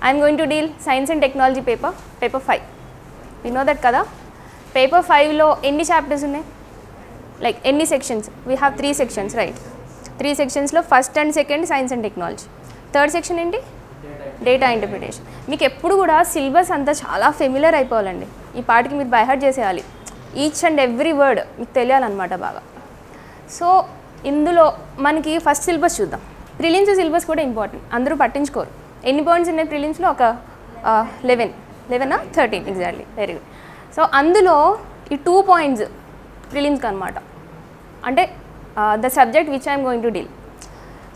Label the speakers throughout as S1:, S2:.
S1: I'm going to deal science and technology paper 5. You know that కదా. Paper 5లో ఎన్ని chapters ఉన్నాయి, like ఎన్ని sections? We have 3 sections, right? 3 sectionsలో first and second science and technology, third section ఏంటి? Data interpretation. మీకు ఎప్పుడు కూడా సిలబస్ అంతా చాలా ఫెమిలియర్ అయిపోవాలండి. ఈ పాటికి మీరు బైహార్ట్ చేసేయాలి, ఈచ్ అండ్ ఎవ్రీ వర్డ్ మీకు తెలియాలన్నమాట బాగా. సో ఇందులో మనకి ఫస్ట్ సిలబస్ చూద్దాం. ప్రిలిమ్స్ సిలబస్ కూడా ఇంపార్టెంట్, అందరూ పట్టించుకోరు. ఎన్ని పాయింట్స్ ఉన్నాయి ప్రిలిమ్స్లో? ఒక 11 13 ఎగ్జాక్ట్లీ, వెరీ గుడ్. సో అందులో ఈ 2 points ప్రిలిమ్స్కి అనమాట, అంటే the subject which I'm going to deal.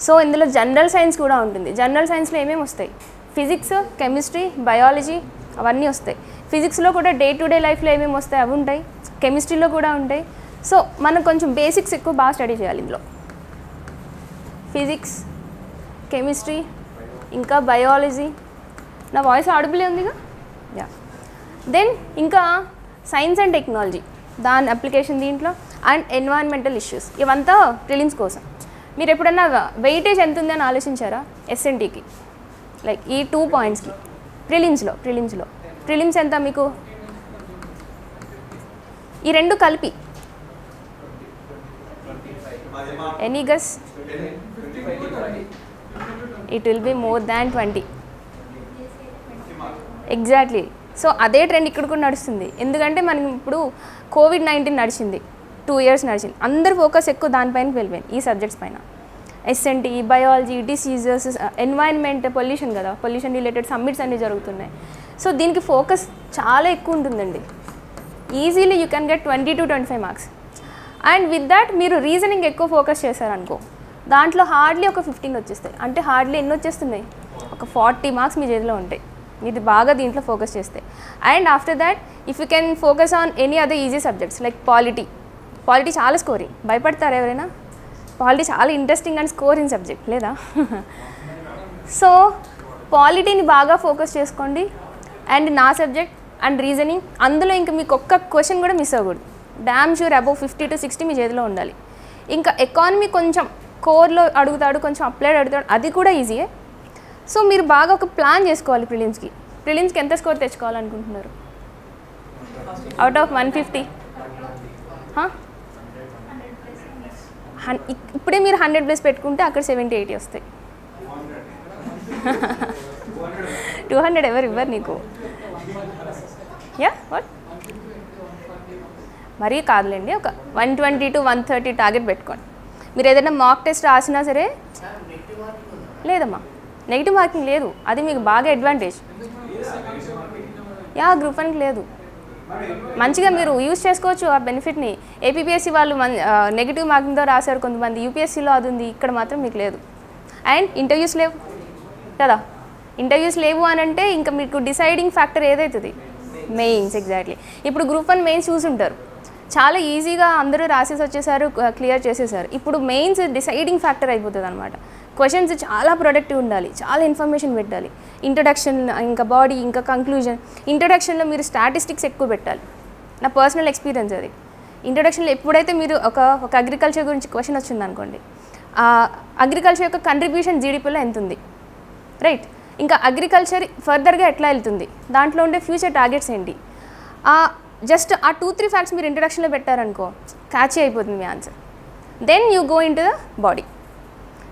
S1: So ఇందులో జనరల్ సైన్స్ కూడా ఉంటుంది. జనరల్ సైన్స్లో ఏమేమి వస్తాయి? ఫిజిక్స్, కెమిస్ట్రీ, బయాలజీ అవన్నీ వస్తాయి. ఫిజిక్స్లో కూడా డే టు డే లైఫ్లో ఏమేమి వస్తాయి అవి ఉంటాయి, కెమిస్ట్రీలో కూడా ఉంటాయి. సో మనం కొంచెం బేసిక్స్ ఎక్కువ బాగా స్టడీ చేయాలి ఇందులో. ఫిజిక్స్, కెమిస్ట్రీ, ఇంకా బయాలజీ. నా వాయిస్ ఆడిబుల్ ఉందిగా? యా. దెన్ ఇంకా సైన్స్ అండ్ టెక్నాలజీ, దాని అప్లికేషన్ దీంట్లో, అండ్ ఎన్వైరన్మెంటల్ ఇష్యూస్. ఇవంతా ప్రిలిమ్స్ కోసం. మీరు ఎప్పుడన్నా వెయిటేజ్ ఎంత ఉందని ఆలోచించారా ఎస్ఎన్టీకి? లైక్ ఈ 2 pointsకి ప్రిలిమ్స్లో ప్రిలిమ్స్ ఎంత మీకు? ఈ రెండు కలిపి any guess? It will be more than 20. Exactly. So అదే ట్రెండ్ ఇక్కడ కూడా నడుస్తుంది. ఎందుకంటే మనకి ఇప్పుడు COVID-19 నడిచింది, 2 years నడిచింది. అందరు ఫోకస్ ఎక్కువ దానిపైన వెళ్ళిపోయింది, ఈ సబ్జెక్ట్స్ పైన. SNT, biology, diseases, environment, pollution కదా, పొల్యూషన్ రిలేటెడ్ సమ్మిట్స్ అన్నీ జరుగుతున్నాయి. సో దీనికి ఫోకస్ చాలా ఎక్కువ ఉంటుందండి. Easily you can get 20 to 25 marks. And with that మీరు రీజనింగ్ ఎక్కువ ఫోకస్ చేశారనుకో, దాంట్లో హార్డ్లీ ఒక 15 వచ్చేస్తాయి. అంటే హార్డ్లీ ఎన్ని వచ్చేస్తున్నాయి? ఒక 40 marks మీ చేతిలో ఉంటాయి మీరు బాగా దీంట్లో ఫోకస్ చేస్తే. And after that if you can focus on any other easy subjects like polity చాలా స్కోరింగ్. భయపడతారు ఎవరైనా? పాలిటీ చాలా ఇంట్రెస్టింగ్ అండ్ స్కోరింగ్ సబ్జెక్ట్ లేదా? సో పాలిటీని బాగా ఫోకస్ చేసుకోండి. అండ్ నా సబ్జెక్ట్ అండ్ రీజనింగ్, అందులో ఇంకా మీకు ఒక్క క్వశ్చన్ కూడా మిస్ అవ్వకూడదు. డ్యామ్ షూర్ అబౌవ్ 50 to 60 మీ చేతిలో ఉండాలి. ఇంకా ఎకానమీ కొంచెం కోర్లో అడుగుతాడు, కొంచెం అప్లైడ్ అడుగుతాడు, అది కూడా ఈజీయే. సో మీరు బాగా ఒక ప్లాన్ చేసుకోవాలి. ప్రిలిమ్స్కి ఎంత స్కోర్ తెచ్చుకోవాలనుకుంటున్నారు? Out of 150? ఇప్పుడే మీరు 100+ పెట్టుకుంటే అక్కడ 70-80 వస్తాయి. 200 ఎవరు ఇవ్వరు నీకు. Yeah what? మరీ కాదులేండి, ఒక 120 to 130 టార్గెట్ పెట్టుకోండి. మీరు ఏదైనా మాక్ టెస్ట్ రాసినా సరే. లేదమ్మా, నెగిటివ్ మార్కింగ్ లేదు, అది మీకు బాగా అడ్వాంటేజ్. యా, గ్రూప్ 1కి లేదు. మంచిగా మీరు యూజ్ చేసుకోవచ్చు ఆ బెనిఫిట్ని. ఏపీపీఎస్సీ వాళ్ళు నెగిటివ్ మార్కింగ్తో రాశారు కొంతమంది, యూపీఎస్సీలో అది ఉంది, ఇక్కడ మాత్రం మీకు లేదు. అండ్ ఇంటర్వ్యూస్ లేవు కదా. ఇంటర్వ్యూస్ లేవు అని అంటే ఇంకా మీకు డిసైడింగ్ ఫ్యాక్టర్ ఏదవుతుంది? మెయిన్స్. ఎగ్జాక్ట్లీ. ఇప్పుడు గ్రూప్ 1 మెయిన్స్ చూసుంటారు, చాలా ఈజీగా అందరూ రాసేసి వచ్చేసారు, క్లియర్ చేసేసారు. ఇప్పుడు మెయిన్స్ డిసైడింగ్ ఫ్యాక్టర్ అయిపోతుంది అనమాట. క్వశ్చన్స్ చాలా ప్రొడక్టివ్ ఉండాలి, చాలా ఇన్ఫర్మేషన్ పెట్టాలి. ఇంట్రడక్షన్, ఇంకా బాడీ, ఇంకా కంక్లూజన్. ఇంట్రడక్షన్లో మీరు స్టాటిస్టిక్స్ ఎక్కువ పెట్టాలి. నా పర్సనల్ ఎక్స్పీరియన్స్ అది. ఇంట్రడక్షన్లో ఎప్పుడైతే మీరు ఒక అగ్రికల్చర్ గురించి క్వశ్చన్ వచ్చింది అనుకోండి, అగ్రికల్చర్ యొక్క కంట్రిబ్యూషన్ జీడిపిలో ఎంత ఉంది, రైట్? ఇంకా అగ్రికల్చర్ ఫర్దర్గా ఎట్లా వెళ్తుంది, దాంట్లో ఉండే ఫ్యూచర్ టార్గెట్స్ ఏంటి, జస్ట్ ఆ 2-3 ఫ్యాక్ట్స్ మీరు ఇంట్రడక్షన్లో పెట్టారనుకో, క్యాచీ అయిపోతుంది మీ answer. Then you go in to the body.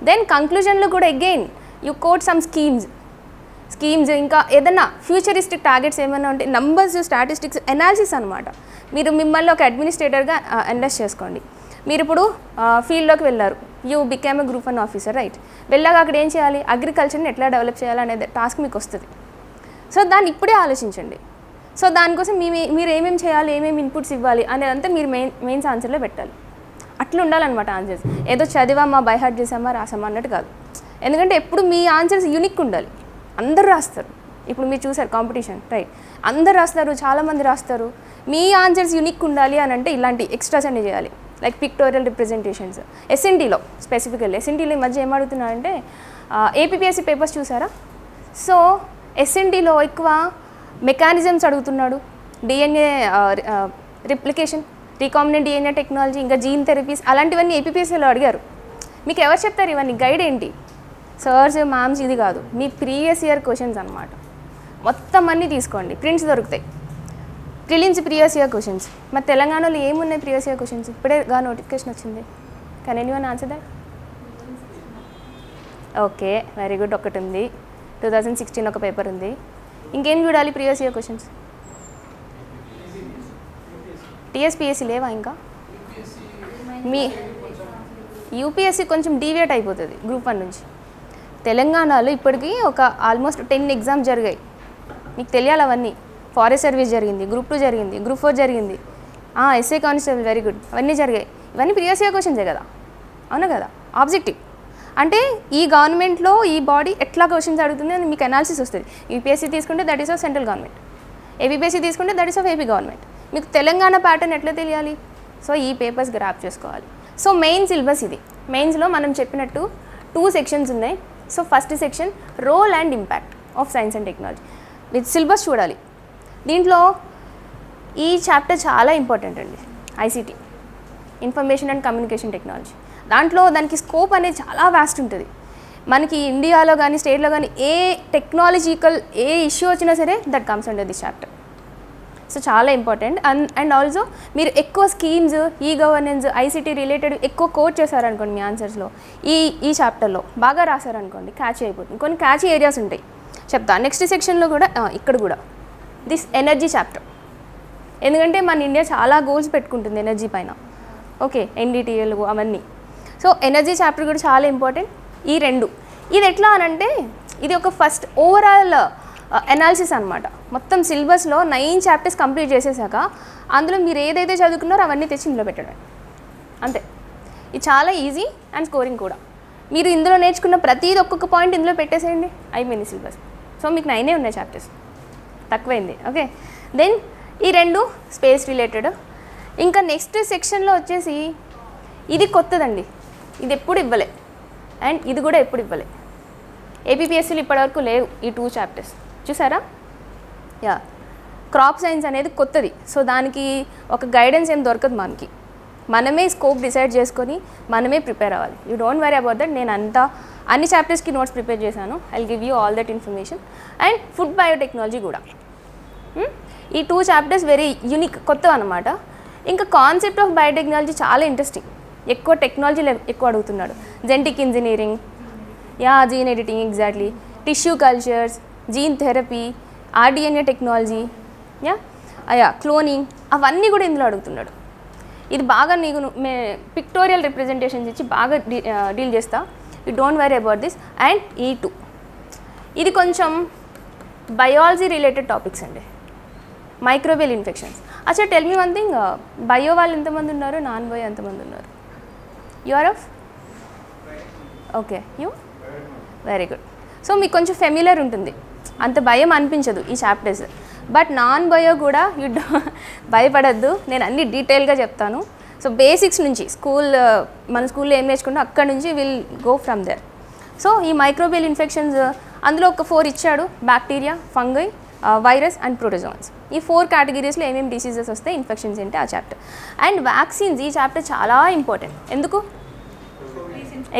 S1: Then కంక్లూజన్లో కూడా again you quote some schemes, ఇంకా ఏదన్నా ఫ్యూచరిస్టిక్ టార్గెట్స్ ఏమైనా ఉంటే నంబర్స్, స్టాటిస్టిక్స్, ఎనాలిసిస్ అనమాట. మీరు మిమ్మల్ని ఒక అడ్మినిస్ట్రేటర్గా ఎండస్ చేసుకోండి. మీరు ఇప్పుడు ఫీల్డ్లోకి వెళ్ళారు, you became a group 1 officer, right? వెళ్ళాక అక్కడ ఏం చేయాలి, అగ్రికల్చర్ని ఎట్లా డెవలప్ చేయాలనేది టాస్క్ మీకు వస్తుంది. సో దాన్ని ఇప్పుడే ఆలోచించండి. సో దానికోసం మీరు ఏమేమి చేయాలి, ఏమేమి ఇన్పుట్స్ ఇవ్వాలి అనేదంతా మీరు మెయిన్స్ ఆన్సర్లో పెట్టాలి. అట్లా ఉండాలన్నమాట ఆన్సర్స్. ఏదో చదివామా, బైహార్ట్ చేసామా, రాసామా అన్నట్టు కాదు. ఎందుకంటే ఎప్పుడు మీ ఆన్సర్స్ యూనిక్ ఉండాలి. అందరూ రాస్తారు, ఇప్పుడు మీరు చూసారు కాంపిటీషన్, రైట్? అందరు రాస్తారు, చాలామంది రాస్తారు. మీ ఆన్సర్స్ యూనిక్ ఉండాలి అని అంటే ఇలాంటి ఎక్స్ట్రాస్ అన్ని చేయాలి, లైక్ పిక్టోరియల్ రిప్రజెంటేషన్స్. ఎస్ఎన్టీలో స్పెసిఫికల్లీ, ఎస్ఎన్టీలో ఈ మధ్య ఏమడుగుతున్నారంటే ఏపీపీఎస్సీ పేపర్స్ చూసారా? సో ఎస్ఎన్టీలో ఎక్కువ మెకానిజమ్స్ అడుగుతున్నాడు, DNA replication, recombinant DNA technology, ఇంకా జీన్ థెరపీస్, అలాంటివన్నీ ఏపీపీఎస్సీలో అడిగారు. మీకు ఎవరు చెప్తారు ఇవన్నీ? గైడ్ ఏంటి? సర్స్, మ్యామ్స్, ఇది కాదు, మీ ప్రీవియస్ ఇయర్ క్వశ్చన్స్ అనమాట. మొత్తం అన్నీ తీసుకోండి, ప్రింట్స్ దొరుకుతాయి. Prelims previous year questions. మరి తెలంగాణలో ఏమున్నాయి ప్రీవియస్ ఇయర్ క్వశ్చన్స్? ఇప్పుడేగా నోటిఫికేషన్ వచ్చింది. Can anyone answer that? Okay, very good. ఒకటి ఉంది, 2016 ఒక పేపర్ ఉంది. ఇంకేం చూడాలి ప్రీవియస్ ఇయర్ క్వశ్చన్స్? టీఎస్పీఎస్సీ లేవా ఇంకా? మీ యూపీఎస్సీ కొంచెం డీవియేట్ అయిపోతుంది గ్రూప్ 1 నుంచి. తెలంగాణలో ఇప్పటికీ ఒక ఆల్మోస్ట్ 10 ఎగ్జామ్స్ జరిగాయి, మీకు తెలియాలి అవన్నీ. ఫారెస్ట్ సర్వీస్ జరిగింది, గ్రూప్ 2 జరిగింది, గ్రూప్ 4 జరిగింది, ఎస్ఐ కానిస్టేబుల్, వెరీ గుడ్, అవన్నీ జరిగాయి. ఇవన్నీ ప్రీవియస్ ఇయర్ క్వశ్చన్సే కదా, అవునా కదా? ఆబ్జెక్టివ్ అంటే ఈ గవర్నమెంట్లో ఈ బాడీ ఎట్లా క్వశ్చన్స్ అడుగుతుంది అని మీకు అనాలిసిస్ వస్తుంది. యూపీఎస్సీ తీసుకుంటే that is of central government, APSC తీసుకుంటే that is of AP government. మీకు తెలంగాణ ప్యాటర్న్ ఎట్లా తెలియాలి? సో ఈ పేపర్స్ గ్రాప్ చేసుకోవాలి. సో మెయిన్ సిలబస్ ఇది. మెయిన్స్లో మనం చెప్పినట్టు 2 సెక్షన్స్ ఉన్నాయి. So first section role and impact of science and technology with syllabus చూడాలి. దీంట్లో ఈ చాప్టర్ చాలా ఇంపార్టెంట్ అండి, ICT, information and communication technology. దాంట్లో దానికి స్కోప్ అనేది చాలా వాస్ట్ ఉంటుంది. మనకి ఇండియాలో కానీ స్టేట్లో కానీ ఏ టెక్నాలజికల్ ఏ ఇష్యూ వచ్చినా సరే that comes under this chapter. So చాలా ఇంపార్టెంట్. అండ్ ఆల్సో మీరు ఎక్కువ schemes, e governance, ICT related ఎక్కువ కోట్ చేశారనుకోండి మీ ఆన్సర్స్లో, ఈ చాప్టర్లో బాగా రాశారనుకోండి క్యాచ్ అయిపోతుంది. కొన్ని క్యాచీ ఏరియాస్ ఉంటాయి, చెప్తా. నెక్స్ట్ సెక్షన్లో కూడా ఇక్కడ కూడా దిస్ ఎనర్జీ చాప్టర్, ఎందుకంటే మన ఇండియా చాలా గోల్స్ పెట్టుకుంటుంది ఎనర్జీ పైన. ఓకే, ఎన్డీటీఎల్ అవన్నీ. సో ఎనర్జీ చాప్టర్ కూడా చాలా ఇంపార్టెంట్. ఈ 2 ఇది ఎట్లా అనంటే ఇది ఒక ఫస్ట్ ఓవరాల్ అనాలిసిస్ అనమాట. మొత్తం సిలబస్లో 9 చాప్టర్స్ కంప్లీట్ చేసేసాక అందులో మీరు ఏదైతే చదువుకున్నారో అవన్నీ తెచ్చి ఇందులో పెట్టడం అంతే. ఇది చాలా ఈజీ అండ్ స్కోరింగ్ కూడా. మీరు ఇందులో నేర్చుకున్న ప్రతిదీ ఒక్కొక్క పాయింట్ ఇందులో పెట్టేసేయండి, అయిపోయింది సిలబస్. సో మీకు 9 ఉన్నాయి చాప్టర్స్, తక్కువైంది. ఓకే, దెన్ ఈ 2 స్పేస్ రిలేటెడ్. ఇంకా నెక్స్ట్ సెక్షన్లో వచ్చేసి ఇది కొత్తదండి, ఇది ఎప్పుడు ఇవ్వలే, అండ్ ఇది కూడా ఎప్పుడు ఇవ్వలే. ఏపీపీఎస్సీలు ఇప్పటివరకు లేవు ఈ 2 చాప్టర్స్, చూసారా? యా, క్రాప్ సైన్స్ అనేది కొత్తది. సో దానికి ఒక గైడెన్స్ ఏం దొరకదు మనకి, మనమే స్కోప్ డిసైడ్ చేసుకొని మనమే ప్రిపేర్ అవ్వాలి. You don't worry about that. నేను అన్ని చాప్టర్స్కి నోట్స్ ప్రిపేర్ చేశాను. I will give you all that information. And food biotechnology కూడా. ఈ 2 చాప్టర్స్ వెరీ యూనిక్, కొత్త అనమాట. ఇంకా కాన్సెప్ట్ ఆఫ్ బయోటెక్నాలజీ చాలా ఇంట్రెస్టింగ్, ఎక్కువ టెక్నాలజీలు ఎక్కువ అడుగుతున్నాడు. Genetic engineering, gene editing, exactly, tissue cultures, gene therapy, rDNA technology, cloning, అవన్నీ కూడా ఇందులో అడుగుతున్నాడు. ఇది బాగా నీకు పిక్టోరియల్ రిప్రజెంటేషన్స్ ఇచ్చి బాగా డీల్ చేస్తా. You don't worry about this. And ఈ 2 ఇది కొంచెం బయాలజీ రిలేటెడ్ టాపిక్స్ అండి, మైక్రోబియల్ ఇన్ఫెక్షన్స్. అచ్చా, tell me one thing, bio వాళ్ళు ఎంతమంది ఉన్నారు, నాన్ బయో ఎంతమంది ఉన్నారు? You are off? Okay, you very good. So మీకు కొంచెం ఫెమిలియర్ ఉంటుంది, అంత భయం అనిపించదు ఈ చాప్టర్స్. బట్ నాన్ బయో కూడా భయపడద్దు, నేను అన్ని డీటెయిల్గా చెప్తాను. సో బేసిక్స్ నుంచి మన స్కూల్లో ఏం నేర్చుకుంటో అక్కడ నుంచి will go from there. So ఈ మైక్రోబియల్ ఇన్ఫెక్షన్స్ అందులో ఒక 4 ఇచ్చాడు, bacteria, fungi, virus and protozoans. ఈ 4 కేటగిరీస్లో ఏమేమి డిసీజెస్ వస్తాయి, ఇన్ఫెక్షన్స్ ఏంటి ఆ చాప్టర్. అండ్ వ్యాక్సిన్స్, ఈ చాప్టర్ చాలా ఇంపార్టెంట్. ఎందుకు?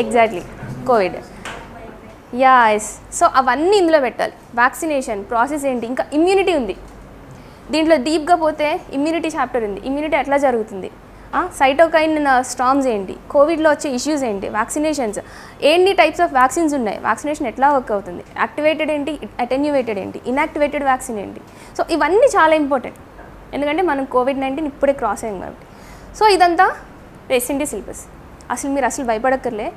S1: Exactly, Covid. ఎస్. సో అవన్నీ ఇందులో పెట్టాలి. వ్యాక్సినేషన్ ప్రాసెస్ ఏంటి, ఇంకా ఇమ్యూనిటీ ఉంది దీంట్లో. డీప్గా పోతే ఇమ్యూనిటీ చాప్టర్ ఉంది, ఇమ్యూనిటీ ఎట్లా జరుగుతుంది, సైటోకైన్ స్టార్మ్స్ ఏంటి, కోవిడ్లో వచ్చే ఇష్యూస్ ఏంటి, వ్యాక్సినేషన్స్, ఎన్ని టైప్స్ ఆఫ్ వ్యాక్సిన్స్ ఉన్నాయి, వ్యాక్సినేషన్ ఎట్లా వర్క్ అవుతుంది, యాక్టివేటెడ్ ఏంటి, అటెన్యూవేటెడ్ ఏంటి, ఇన్యాక్టివేటెడ్ వ్యాక్సిన్ ఏంటి. సో ఇవన్నీ చాలా ఇంపార్టెంట్, ఎందుకంటే మనం కోవిడ్-19 ఇప్పుడే క్రాస్ అయ్యాం కాబట్టి. సో ఇదంతా రెసెంట్ సిలబస్, అసలు మీరు భయపడక్కర్లే.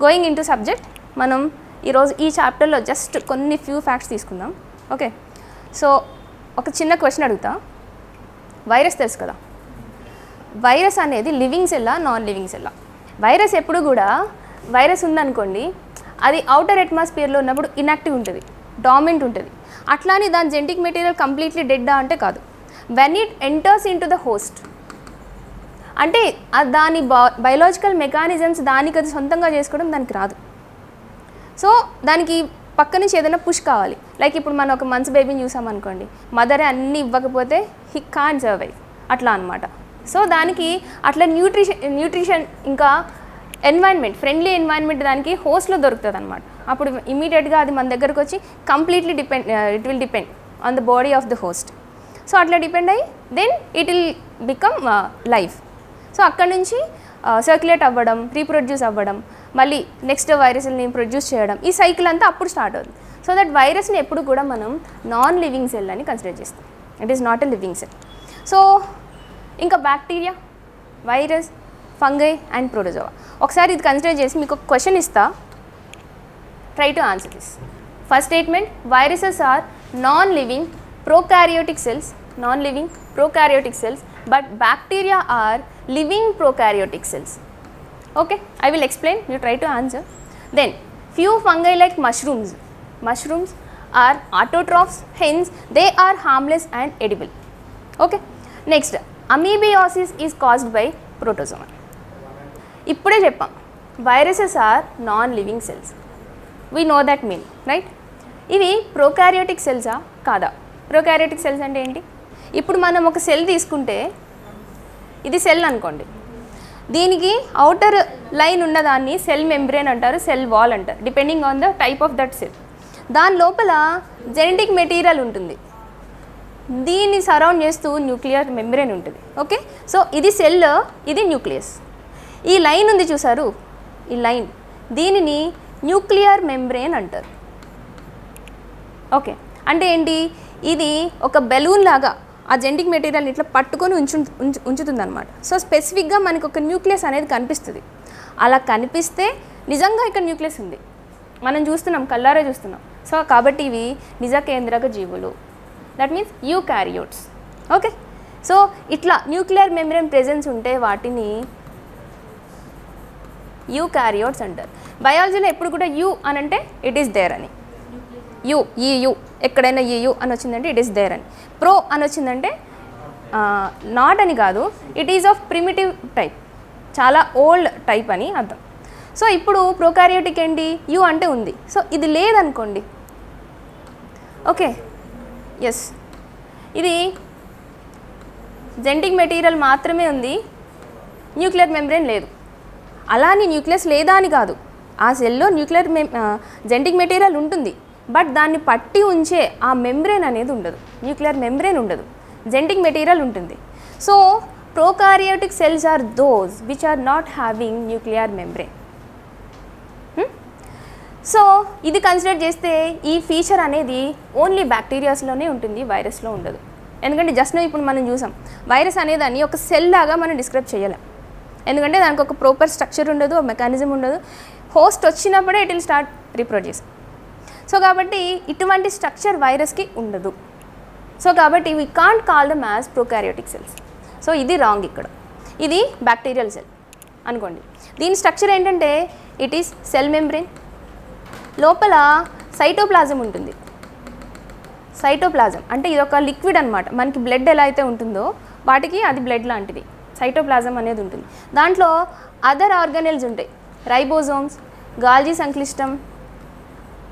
S1: గోయింగ్ ఇన్ టు సబ్జెక్ట్, మనం ఈరోజు ఈ చాప్టర్లో జస్ట్ కొన్ని ఫ్యూ ఫ్యాక్ట్స్ తీసుకుందాం. ఓకే, సో ఒక చిన్న క్వశ్చన్ అడుగుతా. వైరస్ తెలుసు కదా, వైరస్ అనేది లివింగ్ సెల్లా, నాన్ లివింగ్ సెల్లా? వైరస్ ఎప్పుడు కూడా, వైరస్ ఉందనుకోండి, అది అవుటర్ అట్మాస్ఫియర్లో ఉన్నప్పుడు ఇన్యాక్టివ్ ఉంటుంది, డామినెంట్ ఉంటుంది. అట్లానే దాని జెనెటిక్ మెటీరియల్ కంప్లీట్లీ డెడ్డా అంటే కాదు. When it enters in to the host, అంటే దాని బయలాజికల్ మెకానిజమ్స్ దానికి అది సొంతంగా చేసుకోవడం దానికి రాదు. సో దానికి పక్క నుంచి ఏదైనా పుష్ కావాలి. లైక్ ఇప్పుడు మనం ఒక మంత్స్ బేబీని చూసామనుకోండి, మదరే అన్నీ ఇవ్వకపోతే హీ కాంట్ సర్వైవ్, అట్లా అనమాట. సో దానికి అట్లా న్యూట్రిషన్ ఇంకా ఎన్వైర్న్మెంట్, ఫ్రెండ్లీ ఎన్వైర్న్మెంట్ దానికి హోస్ట్లో దొరుకుతుంది అనమాట. అప్పుడు ఇమీడియట్గా అది మన దగ్గరకు వచ్చి completely it will depend on the body of the host. So అట్లా డిపెండ్ అయ్యి then it will become life. So అక్కడ నుంచి సర్క్యులేట్ అవ్వడం, రీప్రొడ్యూస్ అవ్వడం, మళ్ళీ నెక్స్ట్ వైరస్ని ప్రొడ్యూస్ చేయడం, ఈ సైకిల్ అంతా అప్పుడు స్టార్ట్ అవుతుంది. సో దట్ వైరస్ని ఎప్పుడు కూడా మనం నాన్ లివింగ్ సెల్ అని కన్సిడర్ చేస్తాం. It is not a living cell. So ఇంకా bacteria, virus, fungi and protozoa. ఒకసారి ఇది కన్సిడర్ చేసి మీకు ఒక క్వశ్చన్ ఇస్తా, try to answer this. First statement, viruses are non living prokaryotic cells, but bacteria are living prokaryotic cells. Okay, I will explain, you try to answer. Then few fungi like mushrooms are autotrophs, hence they are harmless and edible. Okay, next, amoebiasis is caused by protozoa. ఇప్పుడే చెప్పాం viruses are non living cells, we know that mean, right? ఇవి prokaryotic cells ఆ కాదా? Prokaryotic cells అంటే ఏంటి? ఇప్పుడు మనం ఒక సెల్ తీసుకుంటే, ఇది సెల్ అనుకోండి, దీనికి అవుటర్ లైన్ ఉన్నదాన్ని సెల్ మెంబ్రేన్ అంటారు, సెల్ వాల్ అంటారు, depending on the type of that cell. దాని లోపల జెనెటిక్ మెటీరియల్ ఉంటుంది, దీన్ని సరౌండ్ చేస్తూ న్యూక్లియర్ మెంబ్రేన్ ఉంటుంది. ఓకే, సో ఇది సెల్, ఇది న్యూక్లియస్. ఈ లైన్ ఉంది చూసారు, ఈ లైన్, దీనిని న్యూక్లియర్ మెంబ్రేన్ అంటారు. ఓకే, అంటే ఏంటి? ఇది ఒక బెలూన్ లాగా ఆ జెనెటిక్ మెటీరియల్ని ఇట్లా పట్టుకొని ఉంచుతుంది అనమాట. సో స్పెసిఫిక్గా మనకు ఒక న్యూక్లియస్ అనేది కనిపిస్తుంది. అలా కనిపిస్తే నిజంగా ఇక్కడ న్యూక్లియస్ ఉంది, మనం చూస్తున్నాం, కళ్ళారే చూస్తున్నాం. సో కాబట్టి ఇవి నిజ కేంద్రక జీవులు, that means eukaryotes. Okay, so ఇట్లా న్యూక్లియర్ మెంబ్రేన్ ప్రెజెన్స్ ఉంటే వాటిని యూకారియోట్స్ అంటారు. బయాలజీలో ఎప్పుడు కూడా యూ అని అంటే ఇట్ ఈస్ దేర్ అని, యూ యూ ఎక్కడైనా యూ అని వచ్చిందంటే ఇట్ ఈస్ దేర్ అని, ప్రో అని వచ్చిందంటే నాట్ అని కాదు, it is of primitive type, చాలా ఓల్డ్ టైప్ అని అర్థం. సో ఇప్పుడు ప్రోకారియోటిక్ ఏంటి? యూ అంటే ఉంది, సో ఇది లేదనుకోండి. ఓకే, ఎస్, ఇది జెనెటిక్ మెటీరియల్ మాత్రమే ఉంది, న్యూక్లియర్ మెంబ్రేన్ లేదు. అలా అని న్యూక్లియస్ లేదా అని కాదు, ఆ సెల్లో న్యూక్లియర్ జెనెటిక్ మెటీరియల్ ఉంటుంది, బట్ దాన్ని పట్టి ఉంచే ఆ మెంబ్రేన్ అనేది ఉండదు, న్యూక్లియర్ మెంబ్రేన్ ఉండదు, జెనెటిక్ మెటీరియల్ ఉంటుంది. So prokaryotic cells are those which are not having nuclear membrane. So ఇది కన్సిడర్ చేస్తే ఈ ఫీచర్ అనేది ఓన్లీ బ్యాక్టీరియాస్లోనే ఉంటుంది, వైరస్లో ఉండదు. ఎందుకంటే జస్ట్ ఇప్పుడు మనం చూసాం, వైరస్ అనేదాన్ని ఒక సెల్ లాగా మనం డిస్క్రైబ్ చేయలేం, ఎందుకంటే దానికి ఒక ప్రాపర్ స్ట్రక్చర్ ఉండదు, మెకానిజం ఉండదు. హోస్ట్ వచ్చినప్పుడే it will start reproduce. So కాబట్టి ఇటువంటి స్ట్రక్చర్ వైరస్కి ఉండదు. సో కాబట్టి we can't call them as prokaryotic cells. So ఇది రాంగ్. ఇక్కడ ఇది బ్యాక్టీరియల్ సెల్ అనుకోండి. దీని స్ట్రక్చర్ ఏంటంటే ఇట్ ఈస్ సెల్ మెంబ్రేన్, లోపల సైటోప్లాజం ఉంటుంది. సైటోప్లాజం అంటే ఇది ఒక లిక్విడ్ అనమాట, మనకి బ్లడ్ ఎలా అయితే ఉంటుందో వాటికి అది బ్లడ్ లాంటిది, సైటోప్లాజం అనేది ఉంటుంది. దాంట్లో అదర్ ఆర్గానెల్స్ ఉంటాయి, రైబోజోమ్స్, గాల్జీ సంక్లిష్టం,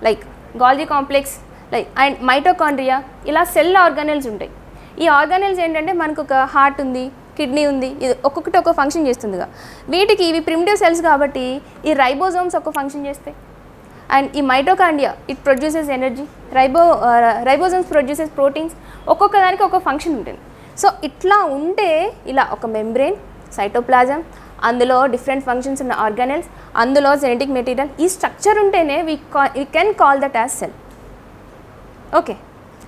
S1: like Golgi complex, like and mitochondria, ఇలా సెల్ ఆర్గానెల్స్ ఉంటాయి. ఈ ఆర్గానెల్స్ ఏంటంటే మనకు ఒక హార్ట్ ఉంది, కిడ్నీ ఉంది, ఇది ఒక్కొక్కటి ఒక్కొక్క ఫంక్షన్ చేస్తుందిగా. వీటికి ఇవి ప్రిమిటివ్ సెల్స్ కాబట్టి ఈ రైబోజోమ్స్ ఒక్క ఫంక్షన్ చేస్తాయి, అండ్ ఈ mitochondria it produces energy, ribosomes produces proteins, ఒక్కొక్క దానికి ఒక ఫంక్షన్ ఉంటుంది. సో ఇట్లా ఉంటే ఇలా ఒక మెంబ్రేన్, సైటోప్లాజం, అందులో డిఫరెంట్ ఫంక్షన్స్ ఉన్న ఆర్గానెల్స్, అందులో జెనెటిక్ మెటీరియల్, ఈ స్ట్రక్చర్ ఉంటేనే we can call that as cell. Okay,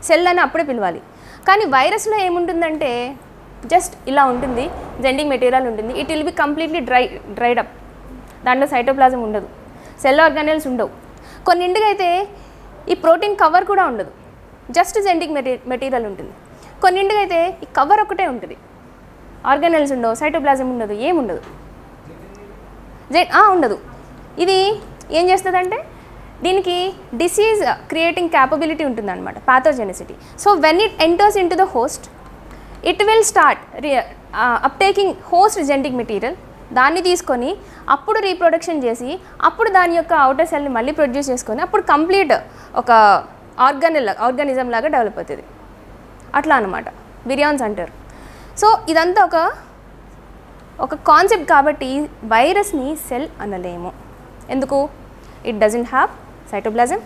S1: cell అని అప్పుడే పిలవాలి. కానీ వైరస్లో ఏముంటుందంటే జస్ట్ ఇలా ఉంటుంది, జెనెటిక్ మెటీరియల్ ఉంటుంది, it will be completely dried up, దాంట్లో సైటోప్లాజం ఉండదు, సెల్ ఆర్గానెల్స్ ఉండవు. కొన్నింటికి అయితే ఈ ప్రోటీన్ కవర్ కూడా ఉండదు, జస్ట్ జెనెటిక్ మెటీరియల్ ఉంటుంది. కొన్నింటికి అయితే ఈ కవర్ ఒకటే ఉంటుంది, ఆర్గానెల్స్ ఉండవు, సైటోప్లాజం ఉండదు, ఏముండదు, ఉండదు. ఇది ఏం చేస్తుందంటే దీనికి డిసీజ్ క్రియేటింగ్ క్యాపబిలిటీ ఉంటుంది అనమాట, pathogenicity. So when it enters in to the host, it will start uptaking host genetic material, దాన్ని తీసుకొని అప్పుడు రీప్రొడక్షన్ చేసి అప్పుడు దాని యొక్క అవుటర్ సెల్ని మళ్ళీ ప్రొడ్యూస్ చేసుకొని అప్పుడు కంప్లీట్ ఒక ఆర్గానిజం లాగా డెవలప్ అవుతుంది. అట్లా అనమాట విరియాన్స్ అంటారు. సో ఇదంతా ఒక కాన్సెప్ట్ కాబట్టి వైరస్ని సెల్ అనలేము. ఎందుకు? It doesn't have cytoplasm,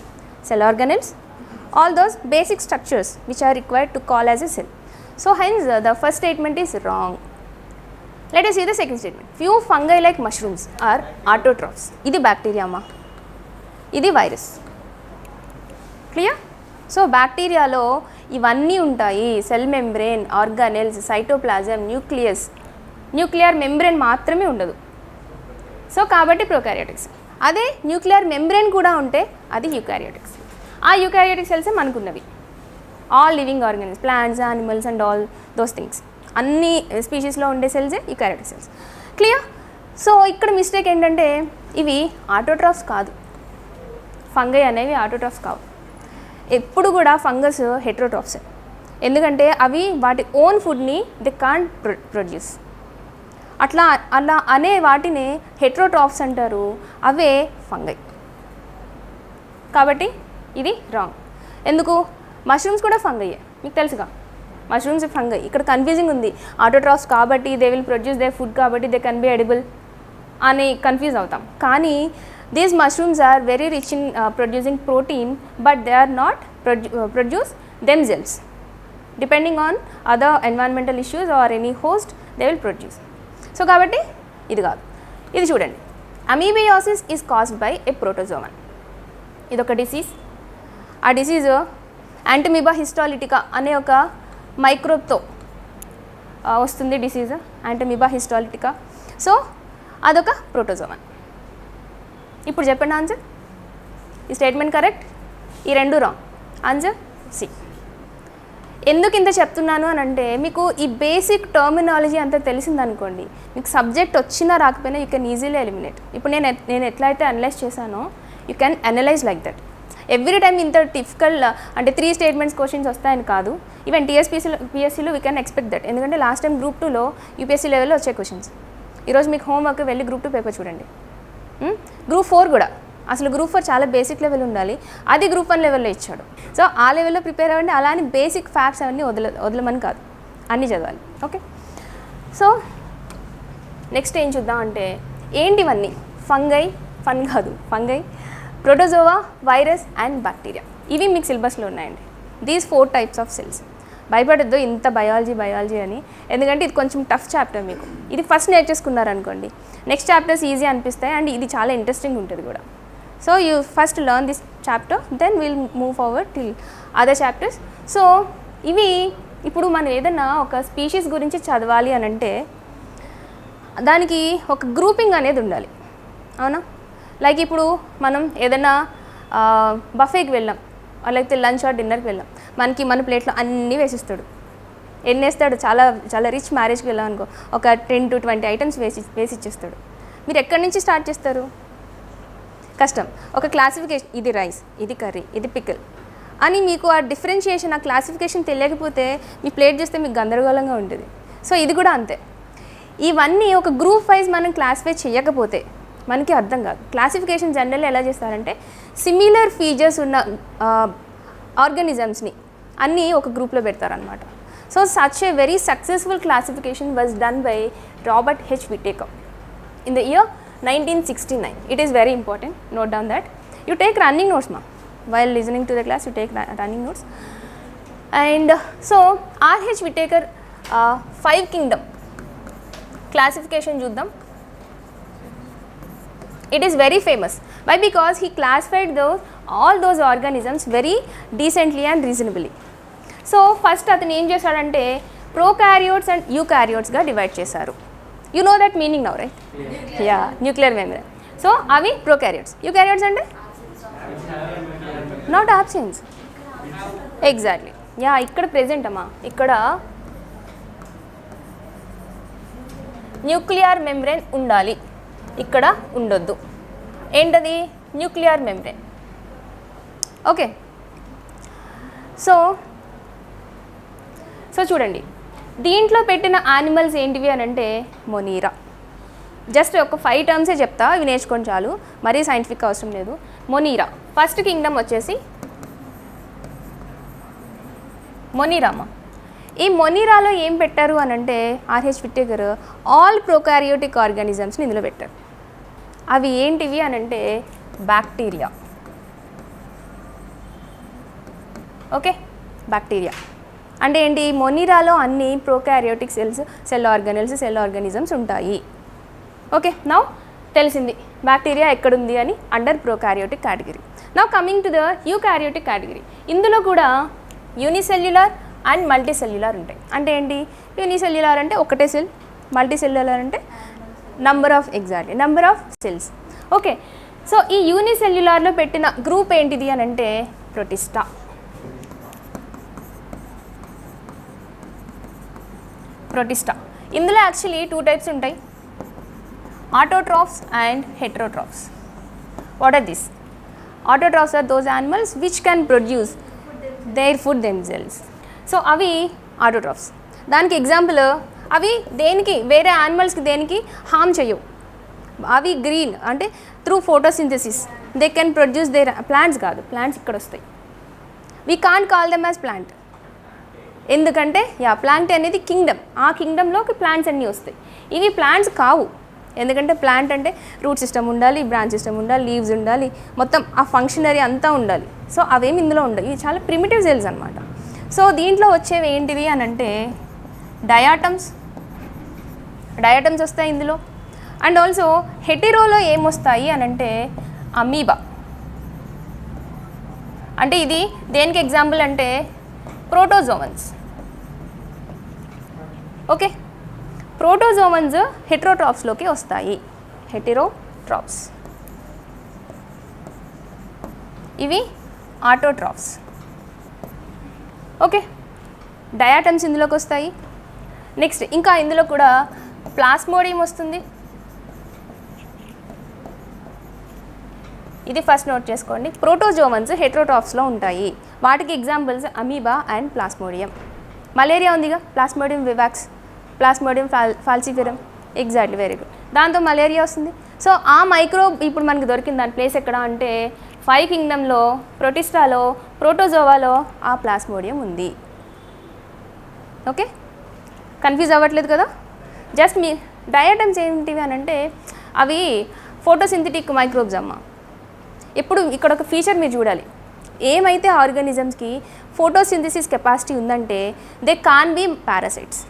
S1: cell organelles, all those basic structures which are required to call as a cell. So hence the first statement is wrong. Let us see the second statement. Few fungi like mushrooms are autotrophs. Idi bacteria ma, idi virus. Clear? So బ్యాక్టీరియాలో ఇవన్నీ ఉంటాయి, cell membrane, organelles, cytoplasm, nuclear membrane మాత్రమే ఉండదు. So కాబట్టి ప్రొకారియోటిక్స్. అదే nuclear membrane కూడా ఉంటే అది eukaryotics. ఆ యూకారియోటిక్ సెల్సే మనకున్నవి. All living organisms, plants, animals and all those things, అన్ని స్పీషీస్లో ఉండే సెల్సే యూకారియోటిక్ సెల్స్. క్లియర్? సో ఇక్కడ మిస్టేక్ ఏంటంటే ఇవి ఆటోట్రాఫ్స్ కాదు, ఫంగై అనేవి ఆటోట్రాఫ్స్ కావు. ఎప్పుడు కూడా ఫంగస్ హెట్రోట్రాఫ్స్, ఎందుకంటే అవి వాటి ఓన్ ఫుడ్ని దే కాంట్ ప్రొడ్యూస్. అలా అనే వాటిని హెట్రోట్రాఫ్స్ అంటారు, అవే ఫంగై. కాబట్టి ఇది రాంగ్. ఎందుకు? మష్రూమ్స్ కూడా ఫంగయ్యే, మీకు తెలుసుగా, మష్రూమ్స్ ఫంగై. ఇక్కడ కన్ఫ్యూజింగ్ ఉంది, ఆటోట్రాఫ్స్ కాబట్టి they will produce they food కాబట్టి దే కెన్ బి ఎడిబుల్ అని కన్ఫ్యూజ్ అవుతాం. కానీ these mushrooms are very rich in producing protein, but they are not produce themselves. Depending on other environmental issues or any host, they will produce. So kabatti idi kaadu. Idi chudandi, amoebiasis is caused by a protozoan. Idoka disease. Aa disease Entamoeba histolytica ane oka microbe tho vastundi disease, Entamoeba histolytica. So adoka protozoan. ఇప్పుడు చెప్పండి answer. ఈ statement correct, ఈ రెండు wrong. Answer C. ఎందుకు ఇంత చెప్తున్నాను అని అంటే మీకు ఈ బేసిక్ టర్మినాలజీ అంతా తెలిసిందనుకోండి, మీకు సబ్జెక్ట్ వచ్చినా రాకపోయినా యూ కెన్ ఈజీలీ ఎలిమినేట్. ఇప్పుడు నేను ఎట్లయితే అనలైజ్ చేశానో you can analyse like that. Every time ఇంత డిఫికల్ట్ అంటే 3 స్టేట్మెంట్స్ క్వశ్చన్స్ వస్తాయని కాదు. ఈవెన్ పిఎస్సీలో వీ కెన్ ఎక్స్పెక్ట్ దట్. ఎందుకంటే లాస్ట్ టైం గ్రూప్ 2లో యూపీఎస్సీ లెవెల్లో వచ్చే క్వశ్చన్స్. ఈరోజు మీకు హోంవర్క్ వెళ్ళి గ్రూప్ 2 పేపర్ చూడండి. గ్రూప్ 4 కూడా, అసలు గ్రూప్ 4 చాలా బేసిక్ లెవెల్ ఉండాలి, అది గ్రూప్ 1 లెవెల్లో ఇచ్చాడు. సో ఆ లెవెల్లో ప్రిపేర్ అవ్వండి. అలా అని బేసిక్ ఫ్యాక్ట్స్ అవన్నీ వదలమని కాదు, అన్నీ చదవాలి. ఓకే, సో నెక్స్ట్ ఏం చూద్దాం అంటే ఏంటివన్నీ? Fungi, protozoa, virus and bacteria. ఇవి మీకు సిలబస్లో ఉన్నాయండి. These 4 types of cells. భయపడద్దు ఇంత బయాలజీ అని, ఎందుకంటే ఇది కొంచెం టఫ్ చాప్టర్. మీకు ఇది ఫస్ట్ నేర్చేసుకున్నారనుకోండి, నెక్స్ట్ చాప్టర్స్ ఈజీ అనిపిస్తాయి అండ్ ఇది చాలా ఇంట్రెస్టింగ్ ఉంటుంది కూడా. So you first learn this chapter, then will move forward till other chapters. So ఇవి ఇప్పుడు మనం ఏదైనా ఒక స్పీషీస్ గురించి చదవాలి అని అంటే దానికి ఒక గ్రూపింగ్ అనేది ఉండాలి, అవునా? లైక్ ఇప్పుడు మనం ఏదైనా బఫేకి వెళ్ళాం, లేకపోతే లంచ్ ఆర్ డిన్నర్కి వెళ్ళాం, మనకి మన ప్లేట్లో అన్నీ వేసిస్తాడు. ఎన్ని వేస్తాడు? చాలా రిచ్ మ్యారేజ్కి వెళ్ళాం అనుకో, ఒక 10 to 20 ఐటమ్స్ వేసి ఇచ్చేస్తాడు. మీరు ఎక్కడి నుంచి స్టార్ట్ చేస్తారు? కష్టం. ఒక క్లాసిఫికేషన్, ఇది రైస్, ఇది కర్రీ, ఇది పికిల్ అని మీకు ఆ డిఫరెన్షియేషన్, ఆ క్లాసిఫికేషన్ తెలియకపోతే మీ ప్లేట్ చూస్తే మీకు గందరగోళంగా ఉంటుంది. సో ఇది కూడా అంతే. ఇవన్నీ ఒక గ్రూప్ వైజ్ మనం క్లాసిఫై చేయకపోతే మనకి అర్థం కాదు. క్లాసిఫికేషన్ జనరల్లీ ఎలా చేస్తారంటే సిమిలర్ ఫీచర్స్ ఉన్న ఆర్గానిజమ్స్ని అన్నీ ఒక గ్రూప్లో పెడతారనమాట. So such a very successful classification was done by Robert H Whittaker in the year 1969. It is very important, note down that. You take running notes ma, while listening to the class you take running notes. And so R.H. Whittaker 5 kingdom classification చూద్దాం. It is very famous. Why? Because he classified all those organisms very decently and reasonably. So first అతను ఏం చేశాడంటే prokaryotes and eukaryotes గా divide చేశారు. You know that meaning now, right? Yeah, nuclear membrane. So అవి prokaryotes. Eukaryotes అంటే not absence. Exactly. Yeah, ఇక్కడ present అమ్మా, ఇక్కడ న్యూక్లియర్ మెంబ్రేన్ ఉండాలి, ఇక్కడ ఉండొద్దు. ఏంటది? Nuclear membrane. ఓకే, సో చూడండి, దీంట్లో పెట్టిన యానిమల్స్ ఏంటివి అని అంటే మొనీరా. జస్ట్ ఒక 5 టర్మ్సే చెప్తా, ఇవి నేర్చుకొని చాలు, మరీ సైంటిఫిక్ అవసరం లేదు. మొనీరా ఫస్ట్ కింగ్డమ్ వచ్చేసి మొనీరామా. ఈ మొనీరాలో ఏం పెట్టారు అని అంటే ఆర్హెచ్ విట్టేకర్ ఆల్ ప్రొకారియోటిక్ ఆర్గానిజమ్స్ని ఇందులో పెట్టారు. అవి ఏంటివి అని అంటే బ్యాక్టీరియా, ఓకే, బ్యాక్టీరియా అంటే ఏంటి, మొనిరాలో అన్ని prokaryotic cell organelles, cell organisms ఉంటాయి. ఓకే, నౌ తెలిసింది బ్యాక్టీరియా ఎక్కడుంది అని under prokaryotic category. Now coming to the eukaryotic category. ఇందులో కూడా యూనిసెల్యులార్ అండ్ మల్టీసెల్యులార్ ఉంటాయి. అంటే ఏంటి, యూనిసెల్యులార్ అంటే ఒకటే సెల్, మల్టీసెల్యులార్ అంటే number of cells. Okay, so ఈ యూనిసెల్యులార్లో పెట్టిన గ్రూప్ ఏంటిది అని అంటే ప్రొటిస్టా. ఇందులో యాక్చువల్లీ 2 టైప్స్ ఉంటాయి, autotrophs and heterotrophs. What are this? Autotrophs are those animals which can produce their food themselves. So అవి ఆటోట్రాఫ్స్. దానికి ఎగ్జాంపుల్, అవి దేనికి, వేరే యానిమల్స్కి దేనికి హామ్ చేయవు. అవి గ్రీన్ అంటే through photosynthesis they can produce there. Plants కాదు, ప్లాంట్స్ ఇక్కడ వస్తాయి. We can't call them as plant, ఎందుకంటే ప్లాంట్ అనేది కింగ్డమ్, ఆ కింగ్డమ్లోకి ప్లాంట్స్ అన్నీ వస్తాయి. ఇవి ప్లాంట్స్ కావు, ఎందుకంటే ప్లాంట్ అంటే రూట్ సిస్టమ్ ఉండాలి, బ్రాంచ్ సిస్టమ్ ఉండాలి, లీవ్స్ ఉండాలి, మొత్తం ఆ ఫంక్షనరీ అంతా ఉండాలి. సో అవేమి ఇందులో ఉండవు, ఇవి చాలా ప్రిమిటివ్ సెల్స్ అనమాట. సో దీంట్లో వచ్చేవి ఏంటివి అని అంటే డయాటమ్స్ వస్తాయి ఇందులో. అండ్ ఆల్సో హెటెరోలో ఏమొస్తాయి అని అంటే అమీబా. అంటే ఇది దేనికి ఎగ్జాంపుల్ అంటే ప్రోటోజోవన్స్. ఓకే, ప్రోటోజోవన్స్ హెటెరోట్రాఫ్స్లోకి వస్తాయి, హెటెరోట్రాఫ్స్. ఇవి ఆటోట్రాఫ్స్. ఓకే, డయాటమ్స్ ఇందులోకి వస్తాయి. నెక్స్ట్ ఇంకా ఇందులో కూడా ప్లాస్మోడియం వస్తుంది. ఇది ఫస్ట్ నోట్ చేసుకోండి. ప్రోటోజోవన్స్ హెటెరోట్రాఫ్స్లో ఉంటాయి, వాటికి examples amoeba and plasmodium. Malaria ఉందిగా, plasmodium vivax, plasmodium falciparum. Exactly, very good. దాంతో మలేరియా వస్తుంది. సో ఆ మైక్రోబ్ ఇప్పుడు మనకి దొరికింది, దాని ప్లేస్ ఎక్కడ అంటే 5 కింగ్డమ్లో, ప్రొటిస్టాలో, ప్రోటోజోవాలో ఆ ప్లాస్మోడియం ఉంది. ఓకే, కన్ఫ్యూజ్ అవ్వట్లేదు కదా. జస్ట్ మీ డయాటమ్స్ ఏంటివి అని అంటే అవి ఫోటోసింథటిక్ మైక్రోబ్స్ అమ్మ. ఇప్పుడు ఇక్కడ ఒక ఫీచర్ మీరు చూడాలి, ఏమైతే ఆర్గానిజమ్స్కి ఫోటోసింథసిస్ కెపాసిటీ ఉందంటే దే కాన్ బీ పారాసైట్స్.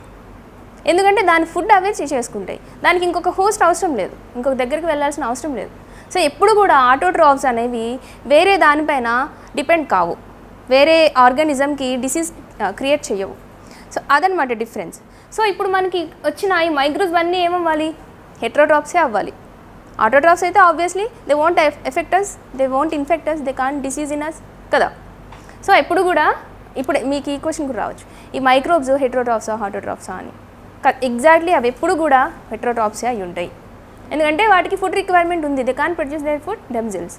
S1: ఎందుకంటే దాని ఫుడ్ అవే చేసుకుంటాయి, దానికి ఇంకొక హోస్ట్ అవసరం లేదు, ఇంకొక దగ్గరికి వెళ్ళాల్సిన అవసరం లేదు. సో ఎప్పుడు కూడా ఆటోట్రాఫ్స్ అనేవి వేరే దానిపైన డిపెండ్ కావు, వేరే ఆర్గానిజంకి డిసీజ్ క్రియేట్ చేయవు. సో అదనమాట డిఫరెన్స్. సో ఇప్పుడు మనకి వచ్చిన ఈ మైక్రోబ్స్ అన్నీ ఏమవ్వాలి, హెటెరోట్రాఫ్సే అవ్వాలి. ఆటోట్రాఫ్స్ అయితే obviously they won't affect us, they won't infect us, they can't disease in us కదా. సో ఎప్పుడు కూడా ఇప్పుడు మీకు ఈ క్వశ్చన్ కూడా రావచ్చు, ఈ మైక్రోబ్స్ హెటెరోట్రాఫ్సా ఆటోట్రాఫ్సా అని. ఎగ్జాక్ట్లీ అవి ఎప్పుడు కూడా హెటెరోట్రాఫ్సే అయి ఉంటాయి, ఎందుకంటే వాటికి ఫుడ్ రిక్వైర్మెంట్ ఉంది, they can't produce their food themselves.